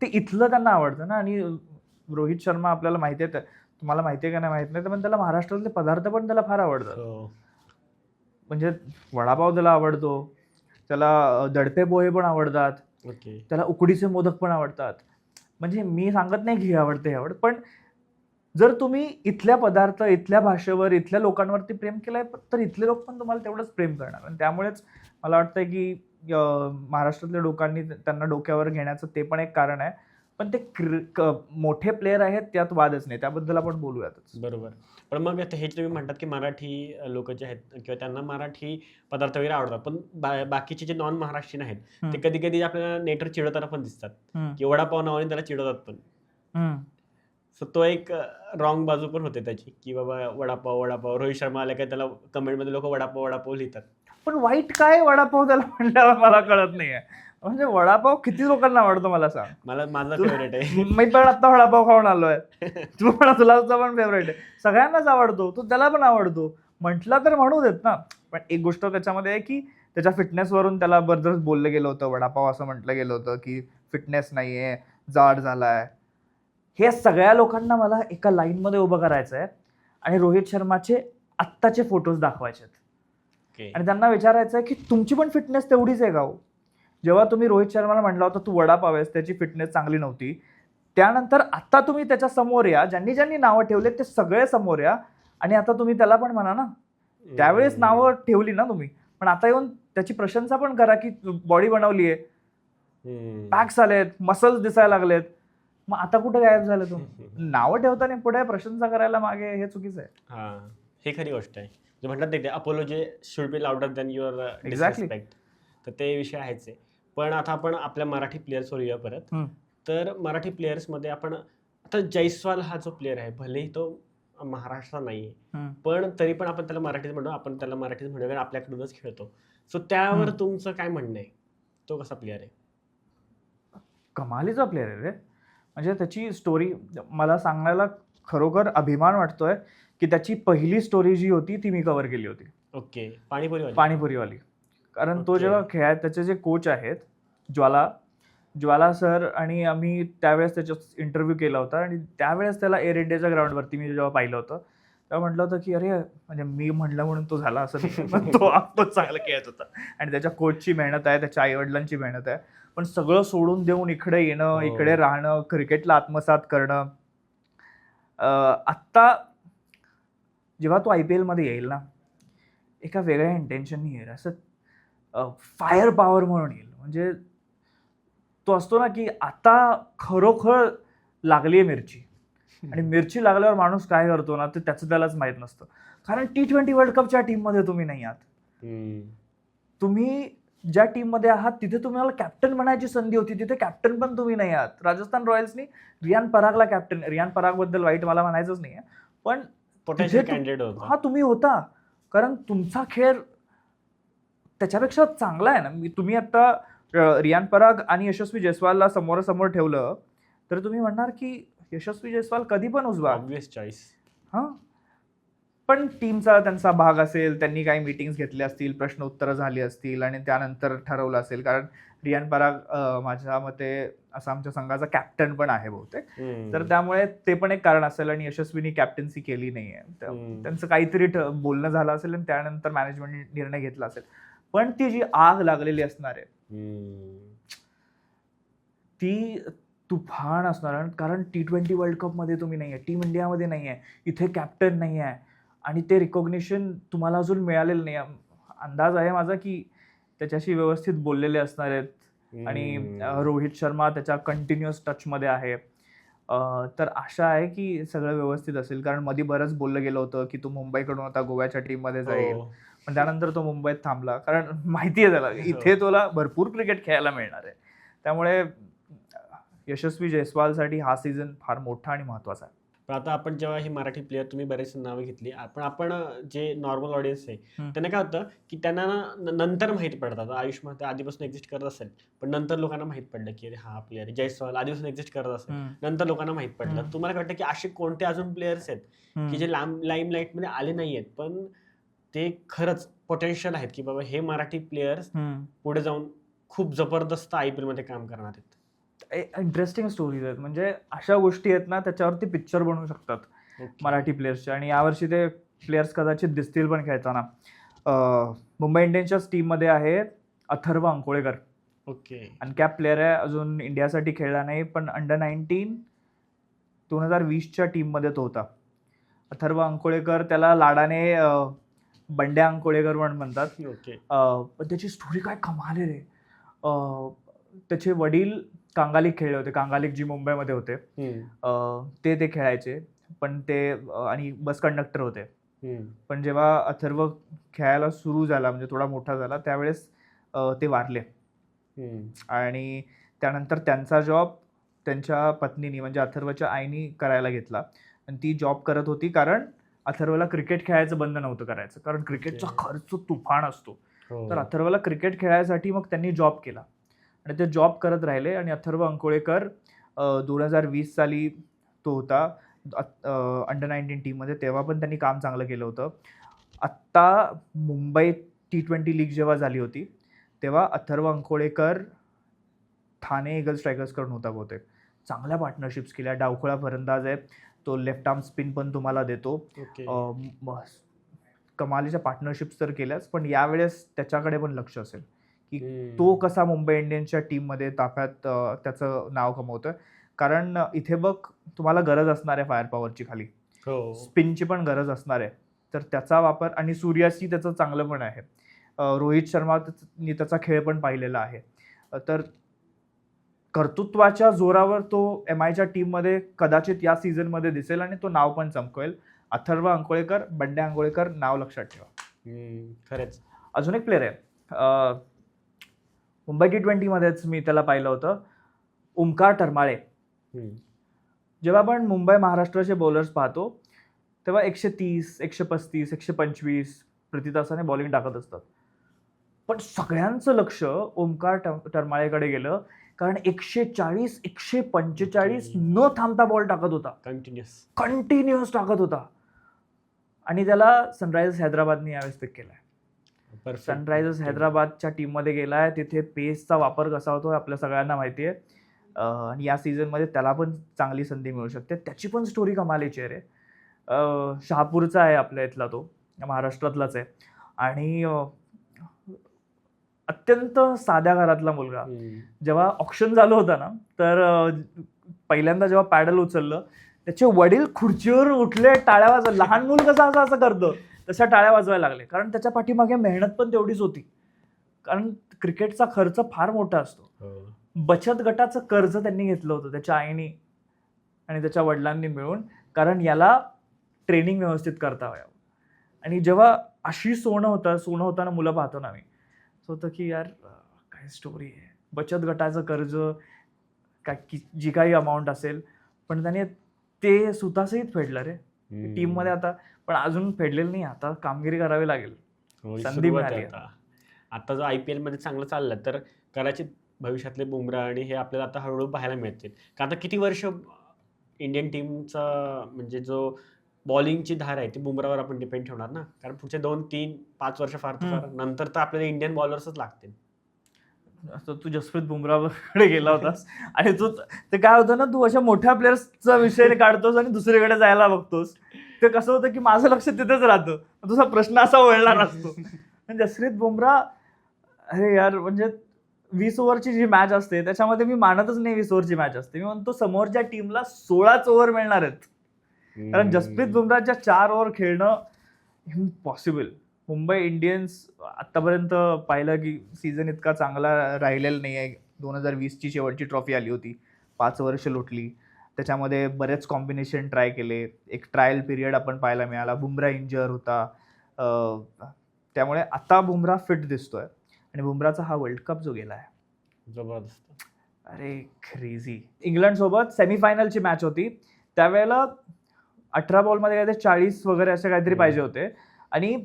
ते इथलं त्यांना आवडतं ना. आणि रोहित शर्मा आपल्याला माहिती आहे, तुम्हाला माहिती आहे का नाही माहित नाही, पण त्याला महाराष्ट्रातले पदार्थ पण त्याला फार आवडतात. हो. म्हणजे वडापाव त्याला आवडतो, त्याला दडपे पोहे पण आवडतात, ओके. त्याला उकडीचे मोदक पण आवडतात. म्हणजे मी सांगत नाही की हे आवडतं हे आवडतं, पण जर तुम्ही इथल्या पदार्थ, इथल्या भाषेवर, इथल्या लोकांवरती प्रेम केलंय, तर इथले लोक पण तुम्हाला तेवढंच प्रेम करणार. आणि त्यामुळेच मला वाटतं की महाराष्ट्रातल्या लोकांनी त्यांना डोक्यावर घेण्याचं ते पण एक कारण आहे. पण ते मोठे प्लेयर आहेत त्यात वादच नाही, त्याबद्दल आपण बोलूयातच. बरोबर. पण मग आता हे तुम्ही म्हणतात की मराठी लोक जे आहेत किंवा त्यांना मराठी पदार्थ वगैरे आवडतात, पण बाकीचे जे नॉन महाराष्ट्रीयन आहेत ते कधी कधी आपल्याला नेटवर चिडवताना पण दिसतात, की वडापाव नावाने त्याला चिडवतात पण. सो तो एक रॉंग बाजू पण होते त्याची, की बाबा वडापाव वडापाव, रोहित शर्मा आले काय त्याला कमेंटमध्ये लोक वडापाव वडापाव लिहितात. पण वाईट काय वडापाव त्याला म्हणल्यावर मला कळत नाहीये. म्हणजे वडापाव किती लोकांना आवडतो मला सांग. मला माझा फेवरेट आहे. मी पण आता वडापाव खाऊन आलोय, तू पण तुला पण फेवरेट आहे, सगळ्यांनाच आवडतो, तो त्याला पण आवडतो म्हटला तर म्हणू देत ना. पण एक गोष्ट त्याच्यामध्ये आहे की त्याच्या फिटनेसवरून त्याला बरंच बोललं गेलं होतं, वडापाव असं म्हटलं गेलं होतं की फिटनेस नाहीये, जाड झालाय. हे सगळ्या लोकांना मला एका लाईन मध्ये उभं करायचं आहे आणि रोहित शर्माचे आत्ताचे फोटोज दाखवायचे आणि त्यांना विचारायचं आहे की तुमची पण फिटनेस तेवढीच आहे का हो? जेव्हा तुम्ही रोहित शर्माला म्हणला होता तू वडापाव आहेस, त्याची फिटनेस चांगली नव्हती, त्यानंतर आता तुम्ही त्याच्या समोर या, ज्यांनी ज्यांनी नावं ठेवले ते सगळे समोर या आणि आता तुम्ही त्याला पण म्हणा ना. त्यावेळेस नावं ठेवली ना तुम्ही, पण आता येऊन त्याची प्रशंसा पण करा की बॉडी बनवली आहे, पॅक्स आलेत, मसल्स दिसायला लागलेत. मग आता कुठे गायब झालं तुम्ही? नावं ठेवताना पुढे प्रशंसा करायला मागे हे चुकीचं आहे. हे खरी गोष्ट आहे. जे म्हणतात ते apology should be louder than your disrespect. तर ते विषय आहेच आहे. पण आता आपण आपल्या मराठी प्लेयर्सवर येऊया परत. तर मराठी प्लेयर्समध्ये आपण आता जयस्वाल हा जो प्लेअर आहे, भलेही तो महाराष्ट्रात नाहीये, पण तरी पण आपण त्याला मराठीत म्हणतो, आपण त्याला मराठीत म्हणतो कारण आपल्याकडूनच खेळतो. सो त्यावर तुमचं काय म्हणणं आहे? तो कसा प्लेअर आहे? कमालीचा प्लेअर आहे रे. म्हणजे त्याची स्टोरी मला सांगायला खरोखर अभिमान वाटतोय की त्याची पहिली स्टोरी जी होती ती मी कव्हर केली होती. ओके. पाणीपुरीवाली. कारण तो जेव्हा खेळायचा, त्याचे जे कोच आहेत ज्वाला सर, आणि आम्ही त्यावेळेस त्याचा इंटरव्ह्यू केला होता आणि त्यावेळेस त्याला एअर इंडियाच्या ग्राउंडवरती मी जेव्हा पाहिलं होतं तेव्हा म्हटलं होतं की अरे म्हणजे मी म्हटलं म्हणून तो झाला असं नाही, पण तो चांगला खेळत होता. आणि त्याच्या कोचची मेहनत आहे, त्याच्या आईवडिलांची मेहनत आहे, पण सगळं सोडून देऊन इकडे येणं, इकडे राहणं, क्रिकेटला आत्मसात करणं. आत्ता जेव्हा तो IPL मध्ये येईल ना, एका वेगळ्या इंटेन्शननी येईल, असं फायर पॉवर म्हणून येईल. म्हणजे तो असतो ना की आता खरोखर लागली आहे मिरची, आणि मिरची लागल्यावर माणूस काय करतो ना ते त्याचं त्यालाच माहित नसतं. कारण T20 वर्ल्ड कपच्या टीममध्ये तुम्ही नाही आहात. तुम्ही ज्या टीममध्ये आहात तिथे तुम्हाला कॅप्टन बनायची संधी होती, तिथे कॅप्टन पण तुम्ही नाही आहात. राजस्थान रॉयल्सनी रियान परागला कॅप्टन, रियान परागबद्दल वाईट मला म्हणायचंच नाही आहे, पण पोटेन्शियल कॅन्डिडेट होता. तुम्ही होता, कारण तुमचा खेळ त्याच्यापेक्षा चांगला आहे ना. तुम्ही आता रियान पराग आणि यशस्वी जयस्वालला समोरासमोर ठेवलं तर तुम्ही म्हणणार की यशस्वी जयस्वाल कधी पण उजवा. Obvious choice. हां, पण टीमचा त्यांचा भाग असेल, त्यांनी काही मीटिंग्स घेतल्या असतील, प्रश्न उत्तरं झाली असतील आणि त्यानंतर ठरवलं असेल. कारण रियान पराग माझ्या मते असा आमच्या संघाचा कॅप्टन पण आहे बहुतेक. तर त्यामुळे ते पण एक कारण असेल आणि यशस्वीनी कॅप्टन्सी केली नाहीये. त्यांचं काहीतरी बोलणं झालं असेल आणि त्यानंतर मॅनेजमेंटने निर्णय घेतला असेल. पण ती जी आग लागलेली असणार आहे ती तुफान असणार आहे. कारण T20 वर्ल्ड कपमध्ये तुम्ही नाहीये, टीम इंडियामध्ये नाहीये, इथे कॅप्टन नाही आहे आणि ते रिकॉग्निशन तुम्हाला अजून मिळालेलं नाही. अंदाज आहे माझा की त्याच्याशी व्यवस्थित बोललेले असणार आहेत आणि रोहित शर्मा त्याच्या कंटिन्युअस टचमध्ये आहे. तर आशा आहे की सगळं व्यवस्थित असेल. कारण मध्ये बरंच बोललं गेलं होतं की तो मुंबईकडून आता गोव्याच्या टीममध्ये जाईल, पण त्यानंतर तो मुंबईत थांबला. कारण माहिती आहे त्याला इथे तुला भरपूर क्रिकेट खेळायला मिळणार आहे. त्यामुळे यशस्वी जयस्वालसाठी हा सीझन फार मोठा आणि महत्वाचा आहे. पण आता आपण जेव्हा ही मराठी प्लेअर तुम्ही बरेच नावं घेतली, आपण जे नॉर्मल ऑडियन्स आहे त्यांना काय होतं की त्यांना नंतर माहिती पडतात. आयुष्यमान आधीपासून एक्झिस्ट करत असेल, पण नंतर लोकांना माहित पडलं की अरे हा प्लेअर जयस्वाल आधीपासून एक्झिस्ट करत असेल, नंतर लोकांना माहित पडलं. तुम्हाला वाटतं की असे कोणते अजून प्लेयर्स आहेत की जे लाईमलाईट मध्ये आले नाहीयेत पण ते खरंच पोटेन्शियल आहेत की बाबा हे मराठी प्लेयर्स पुढे जाऊन खूप जबरदस्त IPL मध्ये काम करणार आहेत? इंटरेस्टिंग स्टोरीज आहेत. म्हणजे अशा गोष्टी आहेत ना त्याच्यावरती पिक्चर बनवू शकतात मराठी प्लेयर्सचे. आणि यावर्षी ते प्लेयर्स कदाचित दिसतील पण खेळताना. मुंबई इंडियन्सच्याच टीममध्ये आहे अथर्व अंकोळेकर. ओके. अनकॅप प्लेअर आहे, अजून इंडियासाठी खेळला नाही, पण अंडर-19 2020च्या टीममध्ये तो होता. अथर्व अंकोळेकर त्याला लाडाने बंड्या अंकोळेकर पण म्हणतात. पण त्याची स्टोरी काय कमाल आहे रे. त्याचे वडील कांगालिक खेळले होते. कांगालिक जी मुंबईमध्ये होते ते खेळायचे, पण ते आणि बस कंडक्टर होते. पण जेव्हा अथर्व खेळायला सुरू झाला म्हणजे थोडा मोठा झाला त्यावेळेस ते वारले. आणि त्यानंतर त्यांचा जॉब त्यांच्या पत्नीनी म्हणजे अथर्वच्या आईनी करायला घेतला. आणि ती जॉब करत होती कारण अथर्वला क्रिकेट खेळायचं बंद नव्हतं करायचं, कारण क्रिकेटचा खर्च तुफान असतो. तर अथर्वला क्रिकेट खेळायसाठी मग त्यांनी जॉब केला आणि ते जॉब करत राहिले. आणि अथर्व अंकोळेकर 2020 साली तो होता अंडर-19 टीममध्ये, तेव्हा पण त्यांनी काम चांगलं केलं होतं. आत्ता मुंबई T20 लीग जेव्हा झाली होती तेव्हा अथर्व अंकोळेकर ठाणे ईगल स्ट्रायकर्सकडून होता बहुतेक. चांगल्या पार्टनरशिप्स केल्या. डावखोळा फलंदाज आहे तो, लेफ्ट आर्म स्पिन पण तुम्हाला देतो. कमालीच्या पार्टनरशिप्स तर केल्याच, पण यावेळेस त्याच्याकडे पण लक्ष असेल की तो कसा मुंबई इंडियन्सच्या टीममध्ये ताफ्यात त्याचं नाव कमवतोय. कारण इथे बघ तुम्हाला गरज असणार आहे फायर पॉवरची खाली, स्पिनची पण गरज असणार आहे. तर त्याचा वापर, आणि सूर्याशी त्याचं चांगलं पण आहे. रोहित शर्मानी त्याचा खेळ पण पाहिलेला आहे. तर कर्तृत्वाच्या जोरावर तो MIच्या टीममध्ये कदाचित या सीझनमध्ये दिसेल आणि तो नाव पण चमकवेल. अथर्व अंकोळेकर, बंड्या अंकोळेकर नाव लक्षात ठेवा. खरंच. अजून एक प्लेअर आहे मुंबई T20 मध्येच मी त्याला पाहिलं होतं, ओमकार टरमाळे. जेव्हा आपण मुंबई महाराष्ट्राचे बॉलर्स पाहतो तेव्हा 130, 135, 125 प्रति तासाने बॉलिंग टाकत असतात. पण सगळ्यांचं लक्ष ओमकार टरमाळेकडे गेलं कारण 140, 145 न थांबता बॉल टाकत होता. कंटिन्युअस टाकत होता. आणि त्याला सनरायझर्स हैदराबादने यावेळेस पिक केलाय. सनरायझर्स हैदराबादच्या टीममध्ये गेलाय. तिथे पेसचा वापर कसा होतो आपल्या सगळ्यांना माहिती आहे. आणि या सीझनमध्ये त्याला पण चांगली संधी मिळू शकते. त्याची पण स्टोरी कमालीची आहे रे. शहापूरचा आहे आपल्या इथला, तो महाराष्ट्रातलाच आहे आणि अत्यंत साध्या घरातला मुलगा. जेव्हा ऑक्शन झालं होतं ना तर पहिल्यांदा जेव्हा पॅडल उचललं त्याचे वडील खुर्चीवर उठले, टाळ्या वाजवल्या. लहान मुल कसं असं करतं तशा टाळ्या वाजवायला लागले, कारण त्याच्या पाठीमागे मेहनत पण तेवढीच होती. कारण क्रिकेटचा खर्च फार मोठा असतो. बचत गटाचं कर्ज त्यांनी घेतलं होतं त्याच्या आईनी आणि त्याच्या वडिलांनी मिळून, कारण याला ट्रेनिंग व्यवस्थित करता यावं. आणि जेव्हा अशी सोनं होताना मुलं पाहतो ना मी, होतं की यार काय स्टोरी आहे. बचत गटाचं कर्ज काय जी काही अमाऊंट असेल, पण त्याने ते सुतासहित फेडलं रे टीममध्ये. आता पण अजून फेडलेलं नाही, आता कामगिरी करावी लागेल. संधी मिळाली. आता जर IPL मध्ये चांगलं चाललं तर कदाचित भविष्यातले बुमराह आणि हे आपल्याला आता हळूहळू पाहायला मिळतील. कारण आता किती वर्ष इंडियन टीमचा म्हणजे जो बॉलिंगची धार आहे ती बुमराहवर आपण डिपेंड ठेवणार ना, कारण पुढचे 2, 3, 5 वर्ष फार तर फार नंतर तर आपल्याला इंडियन बॉलर्सच लागतील. असं तू जसप्रीत बुमराहकडे गेला होतास आणि तू ते काय होतं ना, तू अशा मोठ्या प्लेयर्सचा विषय काढतोस आणि दुसरीकडे जायला बघतोस. ते कसं होतं की माझं लक्ष तिथेच राहतं, तुझा प्रश्न असा वळणार असतो. जसप्रीत बुमराह, अरे यार, म्हणजे 20 ओव्हरची जी मॅच असते त्याच्यामध्ये मी मानतच नाही 20 ओव्हरची मॅच असते. मी म्हणतो समोरच्या टीमला 16च ओव्हर मिळणार आहेत, कारण जसप्रीत बुमराहच्या 4 ओव्हर खेळणं इम्पॉसिबल. मुंबई इंडियन्स आतापर्यंत पाहिलं की सीझन इतका चांगला राहिलेला नाही आहे. 2020ची शेवटची ट्रॉफी आली होती, 5 वर्ष लुटली, त्याच्यामध्ये बरेच कॉम्बिनेशन ट्राय केले. एक ट्रायल पिरियड आपण पाहायला मिळाला. बुमराह इंजर होता, त्यामुळे आता बुमराह फिट दिसतोय. आणि बुमराहचा हा वर्ल्ड कप जो गेला आहे, जबरदस्त. अरे क्रेझी. इंग्लंडसोबत सेमीफायनलची मॅच होती, त्यावेळेला 18 बॉलमध्ये काहीतरी 40 वगैरे असे काहीतरी पाहिजे होते. आणि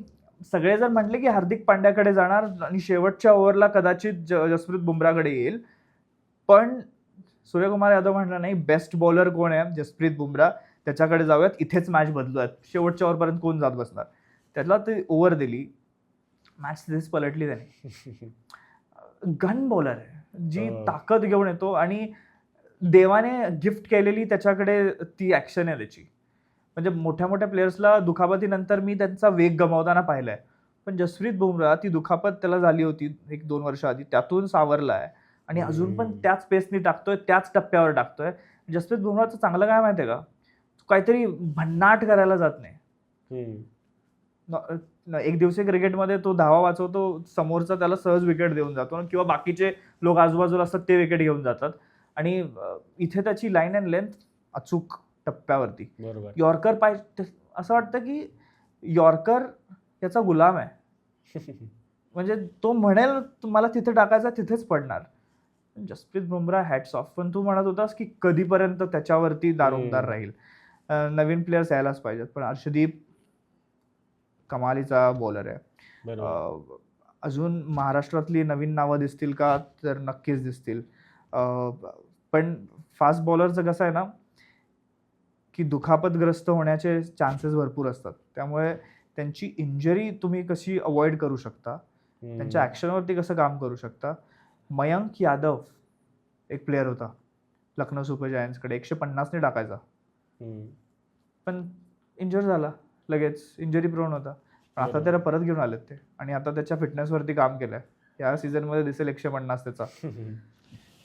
सगळेजण म्हटले की हार्दिक पांड्याकडे जाणार आणि शेवटच्या ओव्हरला कदाचित जसप्रीत बुमराहकडे येईल. पण सूर्यकुमार यादव म्हटला नाही, बेस्ट बॉलर कोण आहे, जसप्रीत बुमराह, त्याच्याकडे जाऊयात, इथेच मॅच बदलूयात, शेवटच्या ओव्हरपर्यंत कोण जात बसणार. त्यातला ते ओव्हर दिली, मॅच तिथेच पलटली त्याने. गन बॉलर आहे, जी ताकद घेऊन येतो आणि देवाने गिफ्ट केलेली त्याच्याकडे ती ॲक्शन आहे त्याची. म्हणजे मोठ्या मोठ्या प्लेयर्सला दुखापतीनंतर मी त्यांचा वेग गमावताना पाहिलाय, पण जसप्रीत बुमराह ती दुखापत त्याला झाली होती 1-2 वर्ष आधी, त्यातून सावरला आहे आणि अजून पण त्याच पेसनी टाकतोय, त्याच टप्प्यावर टाकतोय. जसप्रीत बुमराहचं चांगलं काय माहितीये का, तो काहीतरी भन्नाट करायला जात नाही. एक दिवसीय क्रिकेटमध्ये तो धावा वाचवतो, समोरचा त्याला सहज विकेट देऊन जातो किंवा बाकीचे लोक आजूबाजूला असतात ते विकेट घेऊन जातात. आणि इथे त्याची लाईन अँड लेंथ अचूक टप्प्यावरती. यॉर्कर पाहिजे, असं वाटतं की यॉर्कर याचा गुलाम आहे. म्हणजे तो म्हणेल तुम्हाला तिथे टाकायचा तिथेच पडणार. Jasprit Bumrah hats off. पण तू म्हणत होतास की कधीपर्यंत त्याच्यावरती दारोमदार राहील. नवीन प्लेयर्स यायलाच पाहिजेत, पण अर्शदीप कमालीचा बॉलर आहे. अजून महाराष्ट्रातली नवीन नावं दिसतील का, तर नक्कीच दिसतील. पण फास्ट बॉलरचं कसं आहे ना की दुखापतग्रस्त होण्याचे चान्सेस भरपूर असतात, त्यामुळे त्यांची इंजरी तुम्ही कशी अवॉइड करू शकता, त्यांच्या ॲक्शनवरती कसं काम करू शकता. मयंक यादव एक प्लेअर होता लखनौ सुपर जायंट्सकडे, 150ने टाकायचा, पण इंजर झाला लगेच, इंजरी प्रोन होता. पण आता त्याला परत घेऊन आलेत ते आणि आता त्याच्या फिटनेसवरती काम केलंय. या सीझनमध्ये दिसेल 150 त्याचा.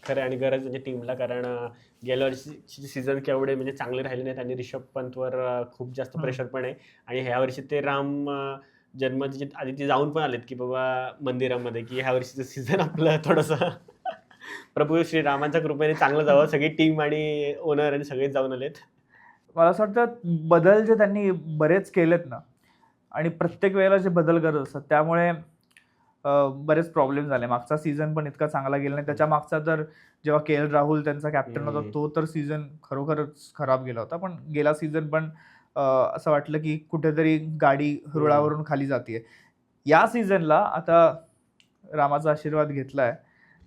खरं आणि गरज म्हणजे टीमला, कारण गेल्या वर्षीचे सीझन केवढे म्हणजे चांगले राहिले नाहीत आणि रिषभ पंतवर खूप जास्त प्रेशर पण आहे. आणि ह्या वर्षी ते राम जन्मचे आधी ते जाऊन पण आलेत की बाबा मंदिरामध्ये की ह्या वर्षीचं सीझन आपलं थोडंसं प्रभू श्रीरामांच्या कृपेने चांगलं जावं. सगळी टीम आणि ओनर आणि सगळेच जाऊन आलेत. मला असं वाटतं बदल जे त्यांनी बरेच केलेत ना, आणि प्रत्येक वेळेला जे बदल करत असतात त्यामुळे बरेच प्रॉब्लेम झाले. मागचा सीझन पण इतका चांगला गेला नाही. त्याच्या मागचा तर जेव्हा KL राहुल त्यांचा कॅप्टन होता, तो तर सीझन खरोखरच खराब गेला होता. पण गेला सीझन पण असं वाटलं की कुठेतरी गाडी रुळावरून खाली जाते. या सीझनला आता रामाचा आशीर्वाद घेतलाय,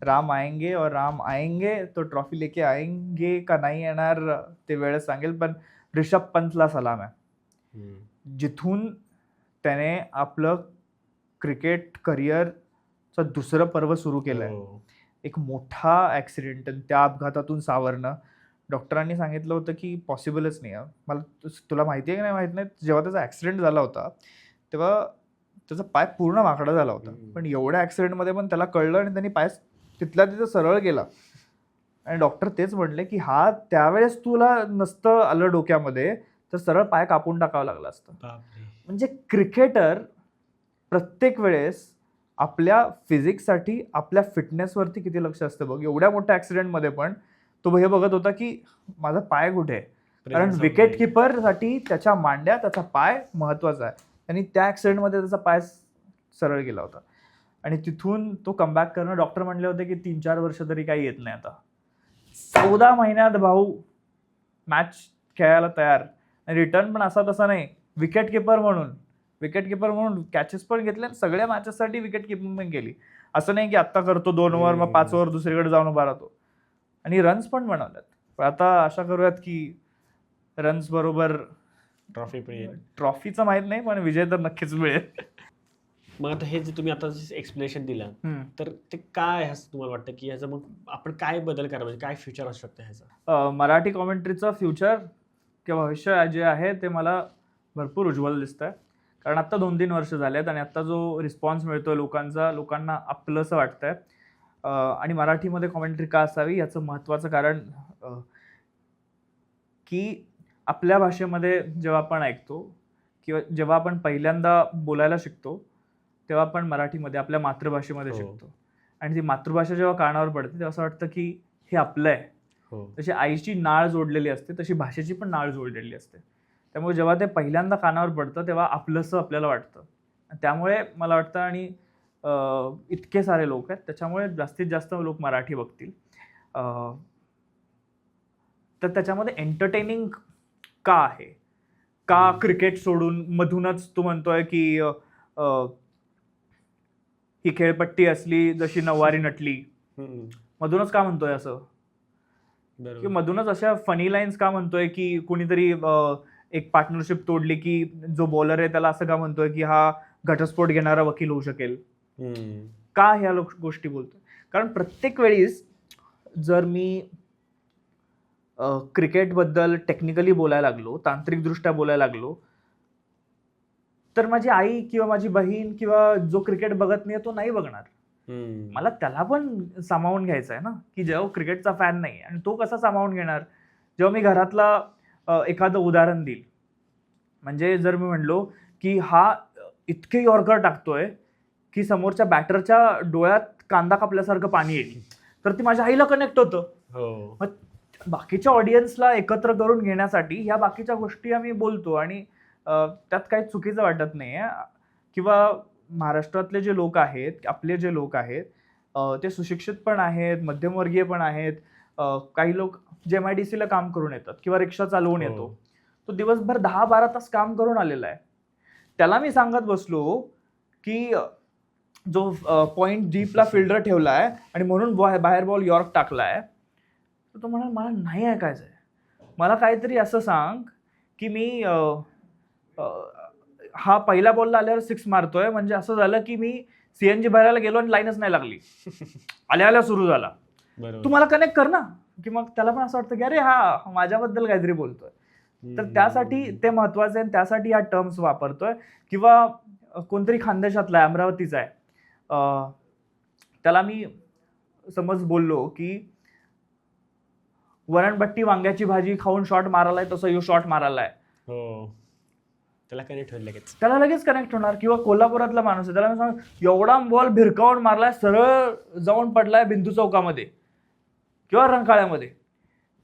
राम आएंगे और राम आएंगे तो ट्रॉफी लेके आएंगे का नाही येणार ते वेळच सांगेल. पण ऋषभ पंतला सलाम आहे, जिथून त्याने आपलं क्रिकेट करिअरचं दुसरं पर्व सुरू केलंय. एक मोठा ॲक्सिडेंट, त्या अपघातातून सावरणं डॉक्टरांनी सांगितलं होतं की पॉसिबलच नाही आहे. मला तुला माहिती आहे की नाही माहीत नाही, जेव्हा त्याचा ॲक्सिडेंट झाला होता तेव्हा त्याचा पाय पूर्ण वाकडा झाला होता. पण एवढ्या ॲक्सिडेंटमध्ये पण त्याला कळलं आणि त्यांनी पाय तिथल्या तिथं सरळ केला. आणि डॉक्टर तेच म्हणले की हा त्यावेळेस तुला नसतं आलं डोक्यामध्ये तर सरळ पाय कापून टाकावं लागलं असतं. म्हणजे क्रिकेटर प्रत्येक वेळेस आपल्या फिजिक्ससाठी, आपल्या फिटनेसवरती किती लक्ष असतं बघ. एवढ्या मोठ्या ॲक्सिडेंटमध्ये पण तो हे बघत होता की माझा पाय कुठे आहे, कारण विकेट किपरसाठी त्याच्या मांड्या, त्याचा पाय महत्त्वाचा आहे. आणि त्या ॲक्सिडेंटमध्ये त्याचा पाय सरळ गेला होता आणि तिथून तो कमबॅक करणं, डॉक्टर म्हणले होते की 3-4 वर्ष तरी काही येत नाही. आता 14 महिन्यात भाऊ मॅच खेळायला तयार आणि रिटर्न पण असा तसा नाही, विकेट किपर म्हणून विकेट किपर म्हणून कॅचेस पण घेतले आणि सगळ्या मॅचेससाठी विकेट किपिंग पण केली. असं नाही की आत्ता करतो 2 ओव्हर मग 5 ओव्हर दुसरीकडे जाऊन उभा राहतो. आणि रन्स पण बनवल्यात. पण आता आशा करूयात की रन्स बरोबर ट्रॉफी पण येईल. ट्रॉफीचं माहित नाही पण विजय तर नक्कीच मिळेल. मग आता हे जे तुम्ही आता एक्सप्लेनेशन दिलं तर ते काय असं तुम्हाला वाटतं की ह्याचं मग आपण काय बदल करायला म्हणजे काय फ्युचर असू शकतं ह्याचं? मराठी कॉमेंट्रीचं फ्युचर किंवा भविष्य जे आहे ते मला भरपूर उज्ज्वल दिसत आहे. कारण आत्ता 2-3 वर्ष झालेत आणि आत्ता जो रिस्पॉन्स मिळतोय लोकांना आपलंसं वाटतंय. आणि मराठीमध्ये कॉमेंट्री का असावी याचं महत्त्वाचं कारण की आपल्या भाषेमध्ये जेव्हा आपण ऐकतो किंवा जेव्हा आपण पहिल्यांदा बोलायला शिकतो तेव्हा आपण मराठीमध्ये आपल्या मातृभाषेमध्ये शिकतो. आणि ती मातृभाषा जेव्हा कानावर पडते तेव्हा असं वाटतं की हे आपलं आहे. तशी आईची नाळ जोडलेली असते तशी भाषेची पण नाळ जोडलेली असते. त्यामुळे जेव्हा ते पहिल्यांदा कानावर पडतं तेव्हा आपलंसं आपल्याला वाटतं. त्यामुळे मला वाटतं आणि इतके सारे लोक आहेत त्याच्यामुळे जास्तीत जास्त लोक मराठी बघतील. तर त्याच्यामध्ये एंटरटेनिंग का आहे? का क्रिकेट सोडून मधूनच तू म्हणतोय की ही खेळपट्टी असली जशी नऊवारी नटली, मधूनच का म्हणतोय असं? की मधूनच अशा फनी लाईन्स का म्हणतोय की कुणीतरी एक पार्टनरशिप तोडली की जो बॉलर आहे त्याला असं का म्हणतोय की हा घटस्फोट घेणारा वकील होऊ शकेल? का ह्या गोष्टी बोलतोय? कारण प्रत्येक वेळीस जर मी क्रिकेटबद्दल टेक्निकली बोलायला लागलो, तांत्रिकदृष्ट्या बोलायला लागलो, तर माझी आई किंवा माझी बहीण किंवा जो क्रिकेट बघत नाही तो नाही बघणार. मला त्याला पण सामावून घ्यायचं आहे ना, की जेव्हा क्रिकेटचा फॅन नाही आणि तो कसा सामावून घेणार? जेव्हा मी घरातला एखादं उदाहरण देईल, म्हणजे जर मी म्हणलो की हा इतके यॉर्कर टाकतोय की समोरच्या बॅटरच्या डोळ्यात कांदा कापल्यासारखं पाणी येईल, तर ती माझ्या आईला कनेक्ट होतं. मग बाकीच्या ऑडियन्सला एकत्र करून घेण्यासाठी ह्या बाकीच्या गोष्टी आम्ही बोलतो आणि त्यात काही चुकीचं वाटत नाही. किंवा महाराष्ट्रातले जे लोक आहेत, आपले जे लोक आहेत ते सुशिक्षित पण आहेत, मध्यमवर्गीय पण आहेत. काही लोक जे MIDC ला काम करून येतात किंवा रिक्षा चालवून येतो, तो दिवसभर 10-12 तास काम करून आलेला आहे. त्याला मी सांगत बसलो की जो पॉइंट डीपला फिल्डर ठेवलाय आणि म्हणून बाहेर बॉल यॉर्क टाकलाय, तर तो म्हणाला मला नाही ऐकायचंय. मला काहीतरी असं सांग की मी हा पहिल्या बॉलला आल्यावर 6 मारतोय, म्हणजे असं झालं की मी CNG भरायला गेलो आणि लाईनच नाही लागली, आल्या सुरू झाला. तू मला कनेक्ट कर ना. की मग त्याला पण असं वाटतं की अरे हा माझ्याबद्दल काहीतरी बोलतोय. तर त्यासाठी ते महत्वाचं आहे, त्यासाठी ह्या टर्म्स वापरतोय. किंवा कोणतरी खानदेशातला आहे, अमरावतीचा आहे, त्याला मी समज बोललो की वरणबट्टी वांग्याची भाजी खाऊन शॉट मारायलाय तसं यो शॉट मारायलाय, त्याला कनेक्ट होईल लगेच, त्याला लगेच कनेक्ट होणार. किंवा कोल्हापुरातला माणूस आहे, त्याला मी सांग एवढा बॉल भिरकावून मारलाय, सरळ जाऊन पडलाय बिंदू चौकामध्ये किंवा रंकाळ्यामध्ये.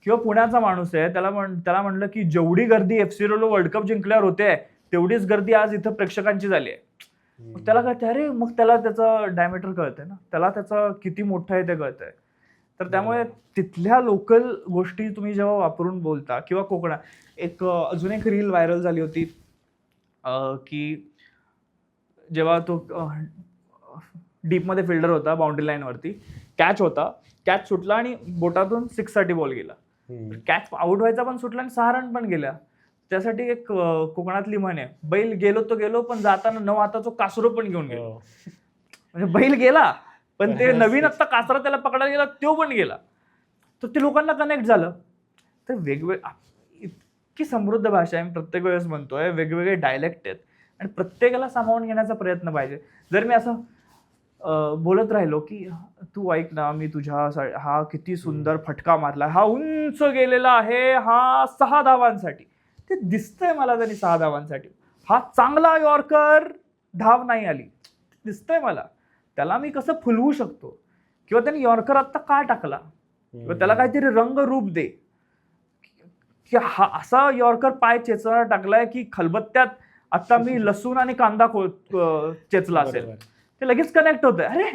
किंवा पुण्याचा माणूस आहे, त्याला म्हणलं की जेवढी गर्दी FC रोलो वर्ल्ड कप जिंकल्यावर होते तेवढीच गर्दी आज इथं प्रेक्षकांची झाली आहे. मग त्याला कळतंय, अरे मग त्याला त्याचं डायमीटर कळतंय ना, त्याला त्याचं किती मोठं आहे ते कळतंय. तर त्यामुळे तिथल्या लोकल गोष्टी तुम्ही जेव्हा वापरून बोलता किंवा कोकणात अजून एक रील व्हायरल झाली होती की जेव्हा तो डीपमध्ये फिल्डर होता, बाउंड्री लाईनवरती कॅच होता, कॅच सुटला आणि बोटातून 6 साठी बॉल गेला. कॅच आउट व्हायचा पण सुटला आणि 6 रन पण गेल्या. त्यासाठी एक कोकणातली म्हण आहे, बैल गेलो तो गेलो पण जाताना 9 हाताचं कासरू पण घेऊन गेलो. म्हणजे बैल गेला पण ते नवीन आता कासरा त्याला पकडायला गेला तो पण गेला. तर ते लोकांना कनेक्ट झालं. तर इतकी समृद्ध भाषा आहे, प्रत्येक वेळेस म्हणतोय, वेगवेगळे डायलेक्ट आहेत आणि प्रत्येकाला सामावून घेण्याचा प्रयत्न पाहिजे. जर मी असं बोलत राहिलो की तू ऐक ना, मी तुझ्या हा किती सुंदर फटका मारला, हा उंच गेलेला आहे, हा 6 धावांसाठी, ते दिसतंय मला त्यांनी 6 धावांसाठी, हा चांगला यॉर्कर, धाव नाही आली, दिसतंय मला, त्याला मी कसं फुलवू शकतो. किंवा त्यांनी यॉर्कर आत्ता का टाकला, किंवा त्याला काहीतरी रंगरूप दे की हा असा यॉर्कर पाय चेचणारा टाकलाय की खलबत्त्यात आता मी लसूण आणि कांदा चेचला असेल, ते लगेच कनेक्ट होतंय. अरे,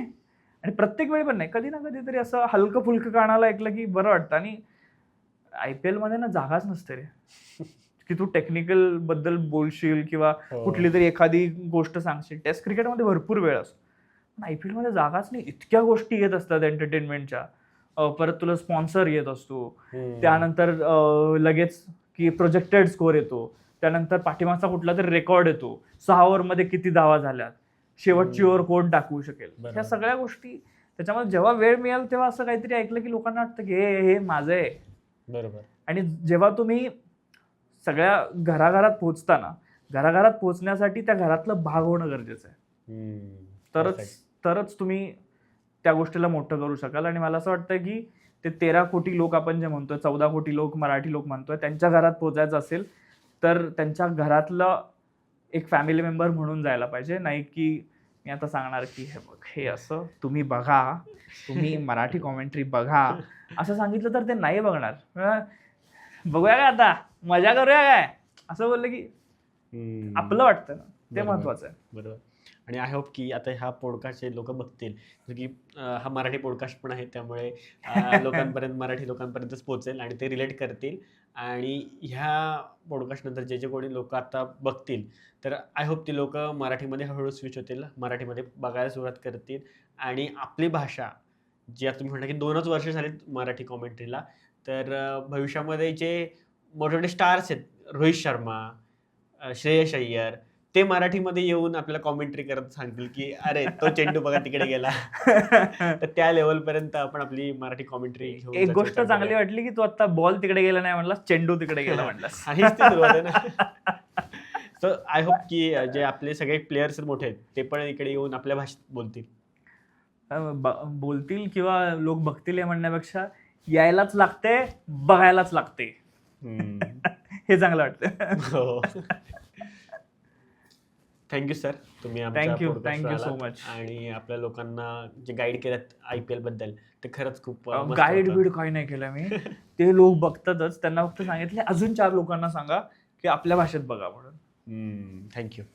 आणि प्रत्येक वेळी पण नाही, कधी ना कधीतरी असं हलकं फुलकं कानाला ऐकलं की बरं वाटतं. आणि IPL मध्ये ना जागाच नसते रे, की तू टेक्निकल बद्दल बोलशील किंवा हो. कुठली तरी एखादी गोष्ट सांगशील. टेस्ट क्रिकेटमध्ये भरपूर वेळ असतो, पण IPL मध्ये जागाच नाही. इतक्या गोष्टी येत असतात एंटरटेनमेंटच्या. परत तुला स्पॉन्सर येत असतो, त्यानंतर लगेच की प्रोजेक्टेड स्कोर येतो, त्यानंतर पाठीमागचा कुठला तरी रेकॉर्ड येतो, 6 ओव्हरमध्ये किती धावा झाल्यात, शेवटची ओव्हर कोण टाकवू शकेल. बरोबर. ह्या सगळ्या गोष्टी त्याच्यामध्ये जेव्हा वेळ मिळेल तेव्हा असं काहीतरी ऐकलं की लोकांना वाटतं की हे माझं आहे. बरोबर. आणि जेव्हा तुम्ही सगळ्या घराघरात पोहोचता, घराघरात पोहोचण्यासाठी त्या घरातलं भाग होणं गरजेचं आहे. तरच तुम्ही त्या गोष्टीला मोठं करू शकाल. आणि मला असं वाटतं की ते 13 कोटी लोक आपण जे म्हणतोय, 14 कोटी लोक मराठी लोक म्हणतोय, त्यांच्या घरात पोहोचायचं असेल तर त्यांच्या घरातलं एक फॅमिली मेंबर म्हणून जायला पाहिजे. नाही की मी आता सांगणार की हे बघ, हे असं तुम्ही बघा, तुम्ही मराठी कॉमेंट्री बघा असं सांगितलं तर ते नाही बघणार. बघूया काय आता, मजा करूया काय असं बोललं की आपलं वाटतं ना, ते बरोबर. महत्वाचं आहे. बरोबर. आणि आय होप की आता ह्या पॉडकास्टचे लोक बघतील, की हा मराठी पॉडकास्ट पण आहे, त्यामुळे लोकांपर्यंत मराठी लोकांपर्यंतच पोहोचेल आणि ते रिलेट करतील. आणि ह्या पॉडकास्ट नंतर जे कोणी लोक आता बघतील, तर आय होप ती लोक मराठीमध्ये हळूहळू स्विच होतील, मराठीमध्ये बघायला सुरुवात करतील. आणि आपली भाषा जी आता तुम्ही म्हणता की 2च वर्ष झालीत मराठी कॉमेंट्रीला, तर भविष्यामध्ये जे मोठे मोठे स्टार्स आहेत, रोहित शर्मा, श्रेयस अय्यर, ते मराठीमध्ये येऊन आपल्याला कॉमेंट्री करत सांगतील की अरे तो चेंडू बघा तिकडे गेला. तर त्या लेवलपर्यंत आपण आपली मराठी कॉमेंट्री घेऊन एक जायचा गोष्ट विचार चांगली करूया. वाटली की तू आता बॉल तिकडे गेला नाही म्हणलास, चेंडू तिकडे गेला म्हणलास. हीच ती सुरुवात आहे ना. सो आय होप की जे आपले सगळे प्लेयर्स मोठे आहेत ते पण इकडे येऊन आपल्या भाषेत बोलतील. बोलतील किंवा लोक बघतील हे म्हणण्यापेक्षा यायलाच लागते, बघायलाच लागते. हे चांगलं वाटतं. हो. थँक्यू सर, तुम्ही आमच्या Thank you पॉडकास्टला so आलात much. आणि आपल्या लोकांना जे गाईड केलं IPL बद्दल ते खरंच खूप मस्त गाईड होतं. बीड काही नाही केलं मी. ते लोक बघतातच, त्यांना फक्त सांगितले अजून 4 लोकांना सांगा की आपल्या भाषेत बघा म्हणून. थँक्यू.